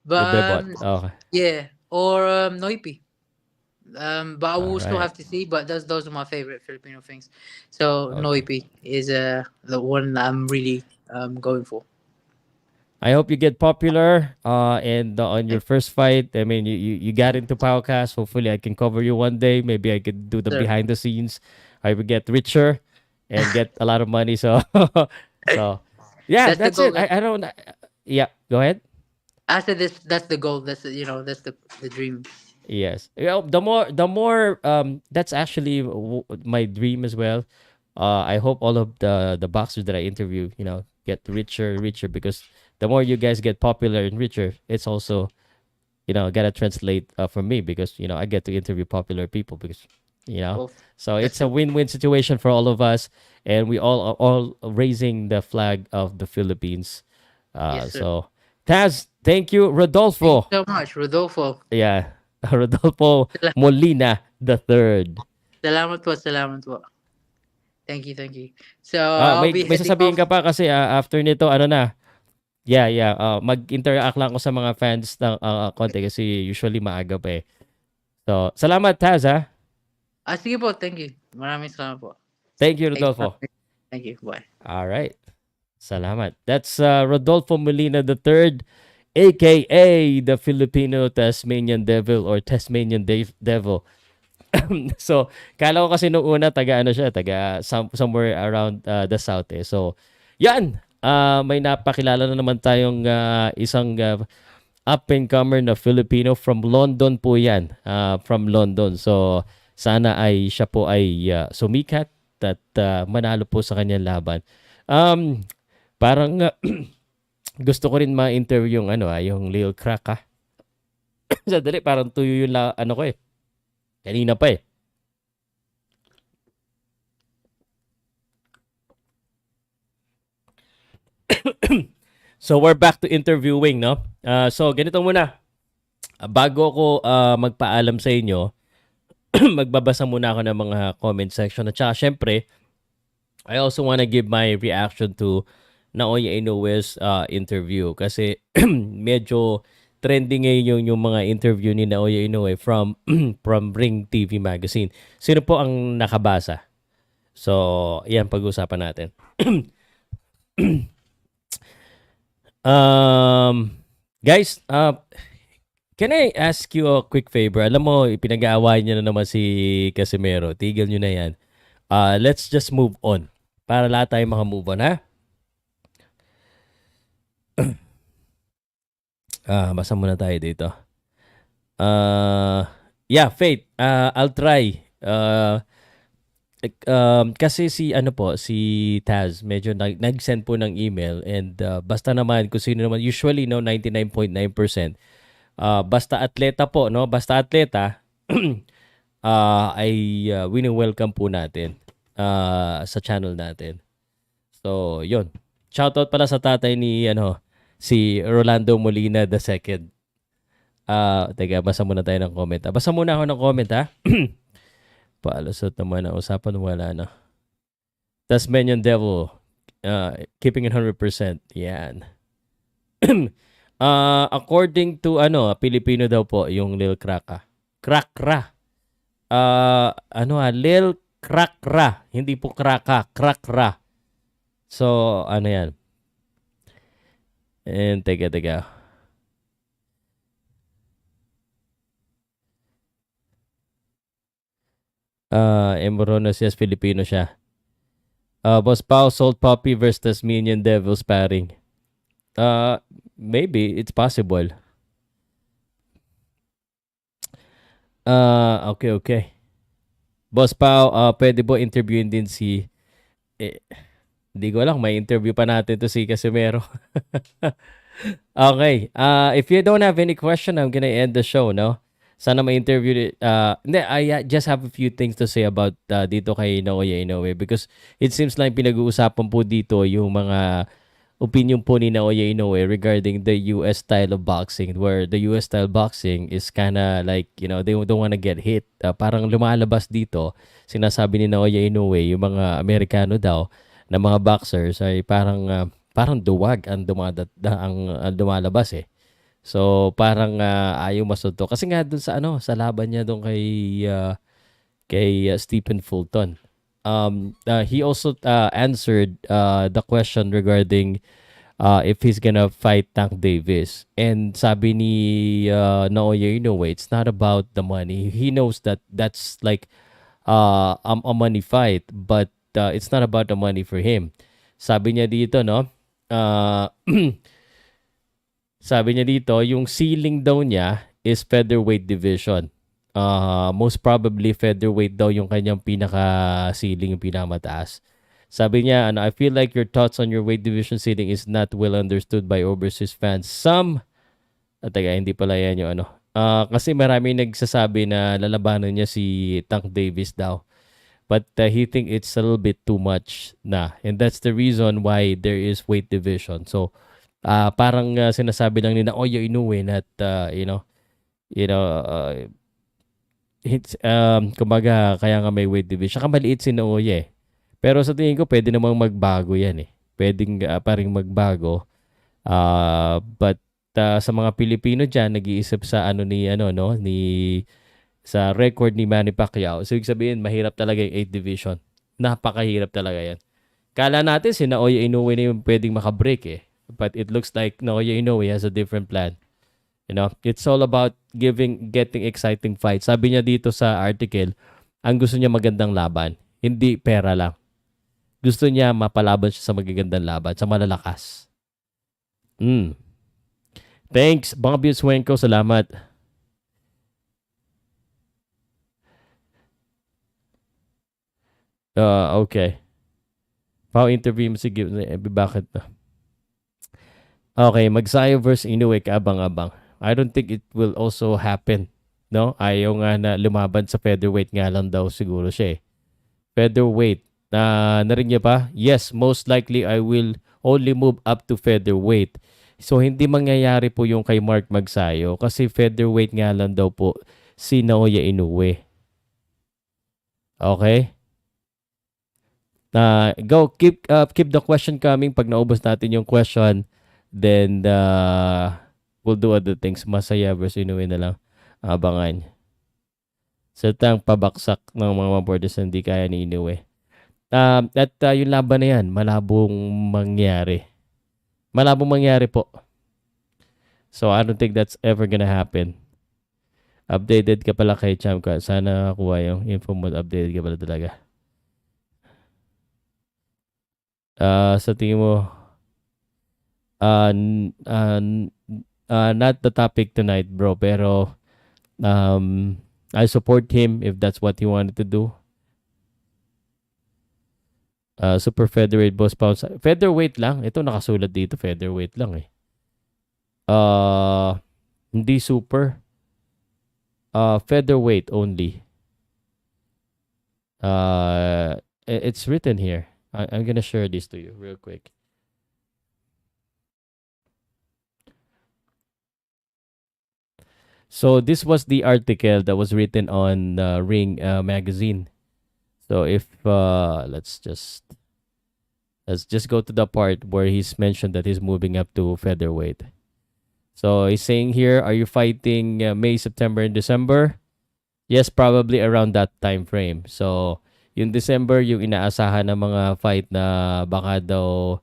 The but bebot. Okay. yeah, or Noipi. But I All will still right. have to see. But those are my favorite Filipino things. So Okay. Noipi is the one that I'm really going for. I hope you get popular. And on your Thank first fight, I mean, you got into Powcast. Hopefully, I can cover you one day. Maybe I could do the you, sir. behind the scenes. I would get richer and get a lot of money. So, so yeah, That's the that's goal. it. I don't. Yeah, go ahead. I said this. That's the goal. That's the dream. Yes. The more that's actually my dream as well. I hope all of the boxers that I interview, get richer because the more you guys get popular and richer, it's also gotta translate for me because I get to interview popular people because you know Well, so that's it's a the win-win situation for all of us, and we all are all raising the flag of the Philippines. yes, sir. So Taz, thank you. Thank you Rodolfo, so much, Rodolfo. yeah. Rodolfo Molina the third. Salamat po, salamat po. Thank you. So I'll May be may heading sasabihin off. ka pa kasi after nito ano na. Yeah, yeah. Mag-interact lang ako sa mga fans ng konti kasi usually maaga pa eh. So, salamat Taz ha. Sige po, thank you. Maraming salamat po. Thank you Thank you. Rodolfo. Thank you. Bye. All right. Salamat. That's Rodolfo Molina the third, aka the Filipino Tasmanian Devil or Tasmanian Devil. So, kala ko kasi nung una taga ano siya, taga somewhere around the south eh. So, yan. May napakilala na naman tayong isang up and comer na Filipino from London po yan. From London. So, sana ay siya po ay sumikat at manalo po sa kanyang laban. Parang gusto ko rin ma-interview yung yung Lil Crack ha. Sadali, parang tuyo yung ano ko eh. Kanina pa eh. So we're back to interviewing, no? So ganito muna. bago ako magpaalam sa inyo, magbabasa muna ako ng mga comment section. At saka syempre, I also want to give my reaction to Naoya Inoue's interview. Kasi medyo trending ngayon yung mga interview ni Naoya Inoue from Ring TV Magazine. Sino po ang nakabasa? So, yan, pag-usapan natin. Guys, can I ask you a quick favor? Alam mo, ipinag-aaway niya na naman si Casimero. Tigil nyo na yan. Let's just move on. Para lahat tayo maka-move on, ha? Basa muna tayo dito. Yeah, Faith. I'll try. Kasi si Taz medyo nag-send po ng email and basta naman kung sino naman usually 99.9% basta atleta po basta atleta ay wini-welcome po natin sa channel natin. So, yun. Shoutout pala sa tatay ni si Rolando Molina II. Teka, basa muna tayo ng comment. Basa muna ako ng comment, ha? Paalusot naman ang usapan, wala na. Tazmanian Devil, keeping it 100%. Yan. According to Filipino daw po yung Lil Kraka. Krakra. Lil Krakra. Hindi po Kraka, Krakra. So, yan. And teka. Emoronos, yes, Filipino siya. Boss Pao, Salt Papi versus Tazmanian Devil sparring. Maybe, it's possible. Okay. Boss Pao, pwede po interviewin din si... Hindi ko lang, may interview pa natin to si Casimero. Okay. If you don't have any question, I'm gonna end the show, no? Sana ma-interview. I just have a few things to say about dito kay Naoya Inoue because it seems like pinag-uusapan po dito yung mga opinion po ni Naoya Inoue regarding the US style of boxing, where the US style boxing is kinda like, they don't wanna get hit. Parang lumalabas dito, sinasabi ni Naoya Inoue, yung mga Amerikano daw na mga boxers ay parang duwag ang lumalabas eh. So parang ayaw masunto kasi nga dun sa sa laban niya dun kay Stephen Fulton. He also answered the question regarding if he's gonna fight Tank Davis. And sabi ni Naoya Inoue, it's not about the money. He knows that that's like a money fight, but it's not about the money for him. Sabi niya dito, sabi niya dito, yung ceiling daw niya is featherweight division. Most probably featherweight daw yung kanyang pinaka-ceiling, yung pinakamataas. Sabi niya, I feel like your thoughts on your weight division ceiling is not well understood by overseas fans. Hindi pala yan yung kasi marami nagsasabi na lalabanan niya si Tank Davis daw. But he think it's a little bit too much na. And that's the reason why there is weight division. So, parang sinasabi lang ni Naoya Inoue that kumbaga kaya nga may weight division. Saka maliit si Naoya eh. Pero sa tingin ko pwede namang magbago yan eh. Pwedeng paring magbago. But sa mga Pilipino diyan nag-iisip sa sa record ni Manny Pacquiao. So, ibig sabihin, mahirap talaga yung 8 division. Napakahirap talaga yan. Kala natin si Naoya Inoue na yung pwedeng makabreak eh. But it looks like Naoya Inoue has a different plan. It's all about getting exciting fights. Sabi niya dito sa article, ang gusto niya magandang laban. Hindi pera lang. Gusto niya mapalaban siya sa magagandang laban, sa malalakas. Thanks, Bang Biuswenko. Salamat. Okay. Pao interview mo si bakit na? Okay, Magsayo versus Inoue, kaabang-abang. I don't think it will also happen. No? Ayaw nga na lumaban sa featherweight nga lang daw siguro siya eh. Featherweight. Narinig niya pa? Yes, most likely I will only move up to featherweight. So, hindi mangyayari po yung kay Mark Magsayo kasi featherweight nga lang daw po si Naoya Inoue. Okay? Go, keep the question coming. Pag naubos natin yung question, then we'll do other things. Masaya versus Inoue na lang. Abangan. Satang pabaksak ng mga borders na hindi kaya ni Inoue. At yung laban na yan, malabong mangyari. Malabong mangyari po. So, I don't think that's ever gonna happen. Updated ka pala kay Chamka. Sana kuha yung info mo. Updated ka pala talaga. Sa tingin mo, not the topic tonight, bro. Pero, I support him if that's what he wanted to do. Super featherweight boss pounds. Featherweight lang. Ito nakasulat dito. Featherweight lang eh. Hindi super. Featherweight only. It's written here. I'm gonna share this to you real quick. So this was the article that was written on Ring magazine. So if let's just go to the part where he's mentioned that he's moving up to featherweight. So he's saying here, are you fighting May, September, and December? Yes, probably around that time frame. So yung December, yung inaasahan ng mga fight na baka daw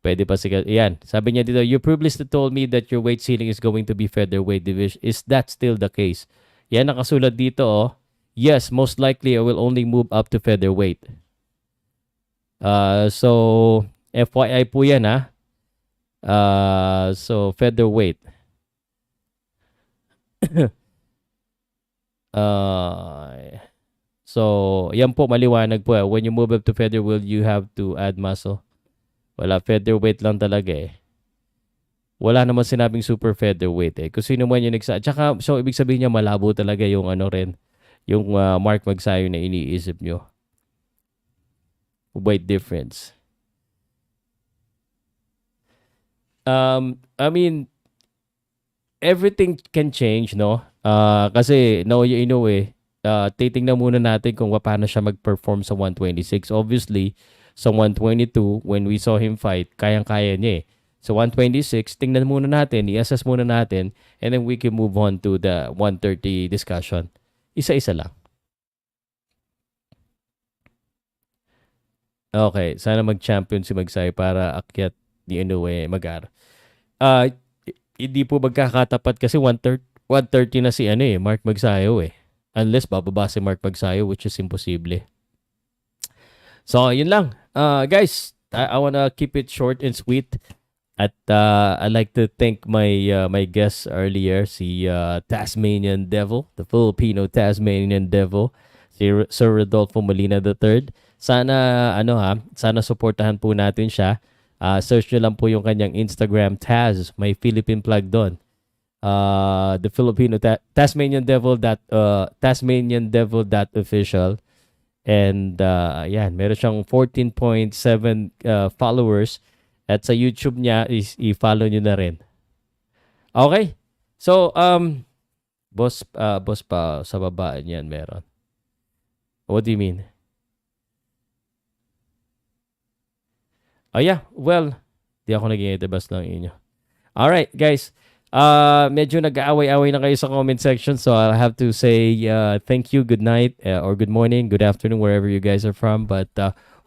pwede pa siya. Yan, sabi niya dito, you previously told me that your weight ceiling is going to be featherweight division. Is that still the case? Yan, nakasulat dito, oh. Yes, most likely I will only move up to featherweight. So, FYI po yan, ha. So, featherweight. So, yan po, maliwanag po. When you move up to featherweight, you have to add muscle. Wala, featherweight lang talaga eh. Wala naman sinabing super featherweight eh. Kung sino man yung Tsaka, so, ibig sabihin niya, malabo talaga yung ano rin, yung Mark Magsayo na iniisip nyo. Weight difference. I mean, everything can change, no? Kasi Naoya Inoue, titingnan muna natin kung paano siya mag-perform sa 126. Obviously, sa 122, when we saw him fight, kayang-kaya niya eh. Sa 126, tingnan muna natin, i-assess muna natin, and then we can move on to the 130 discussion. Isa-isa lang. Okay, sana mag-champion si Magsayo para akyat ni Inoue Magar. Hindi po magkakatapat kasi 130 na si Mark Magsayo eh. Unless bababa si Mark Magsayo, which is imposible. So, yun lang. Guys, I wanna keep it short and sweet. At I'd like to thank my guests earlier, si Tazmanian Devil, the Filipino Tazmanian Devil, si Sir Rodolfo Molina III. Sana sana suportahan po natin siya. Search nyo lang po yung kanyang Instagram, Taz, may Philippine plug doon. The Filipino Tasmanian Devil official. And yan, meron siyang 14.7 followers. At sa YouTube niya, i-follow nyo na rin. Okay? So, boss pa sa baba niyan meron. What do you mean? Oh yeah, well, di ako naging itabas lang inyo. Alright, guys. Medyo nag-aaway-away na kayo sa comment section, so I'll have to say thank you, good night, or good morning, good afternoon, wherever you guys are from. But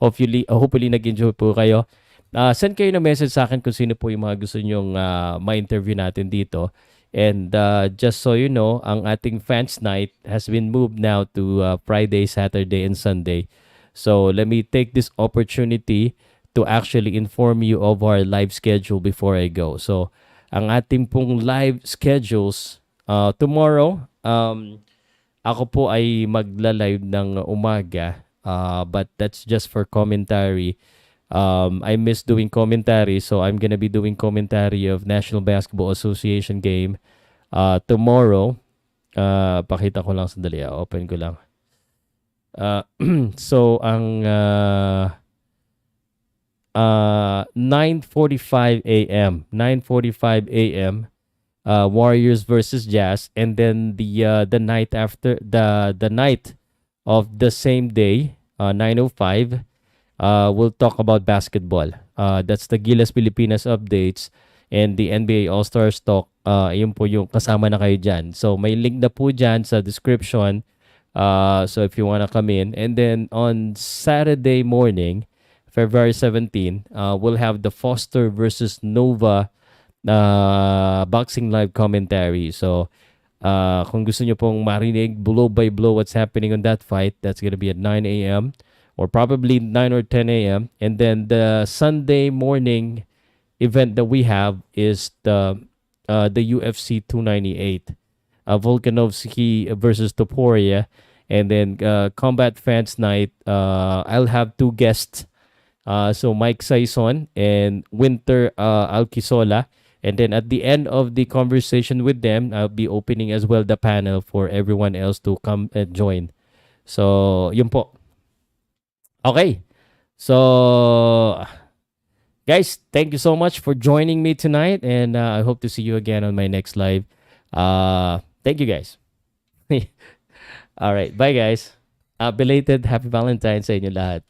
hopefully nag-enjoy po kayo. Send kayo na message sa akin kung sino po yung mga gusto nyong ma-interview natin dito. And just so you know, ang ating fans night has been moved now to Friday, Saturday, and Sunday. So let me take this opportunity to actually inform you of our live schedule before I go. So ang ating pong live schedules tomorrow, ako po ay magla-live ng umaga, but that's just for commentary. I miss doing commentary, so I'm gonna be doing commentary of National Basketball Association game tomorrow. Pakita ko lang sandali, open ko lang. So ang 9:45 a.m. 9:45 a.m. Warriors versus Jazz, and then the night after, the night of the same day, 9:05, we'll talk about basketball. That's the Gilas Pilipinas updates and the NBA All-Stars talk. Yun po yung kasama na kayo dyan. So may link na po dyan sa description. So if you wanna come in. And then on Saturday morning, February 17, we'll have the Foster versus Nova boxing live commentary. So kung gusto nyo pong marinig blow by blow what's happening on that fight, that's gonna be at 9 a.m. or probably 9 or 10 a.m. And then the Sunday morning event that we have is the UFC 298, Volkanovski versus Topuria, and then Combat Fans Night. I'll have two guests, so Mike Saison and Winter Alquisola. And then at the end of the conversation with them, I'll be opening as well the panel for everyone else to come and join. So, yun po. Okay. So, guys, thank you so much for joining me tonight. And I hope to see you again on my next live. Thank you, guys. All right. Bye, guys. Belated Happy Valentine's sa inyo lahat.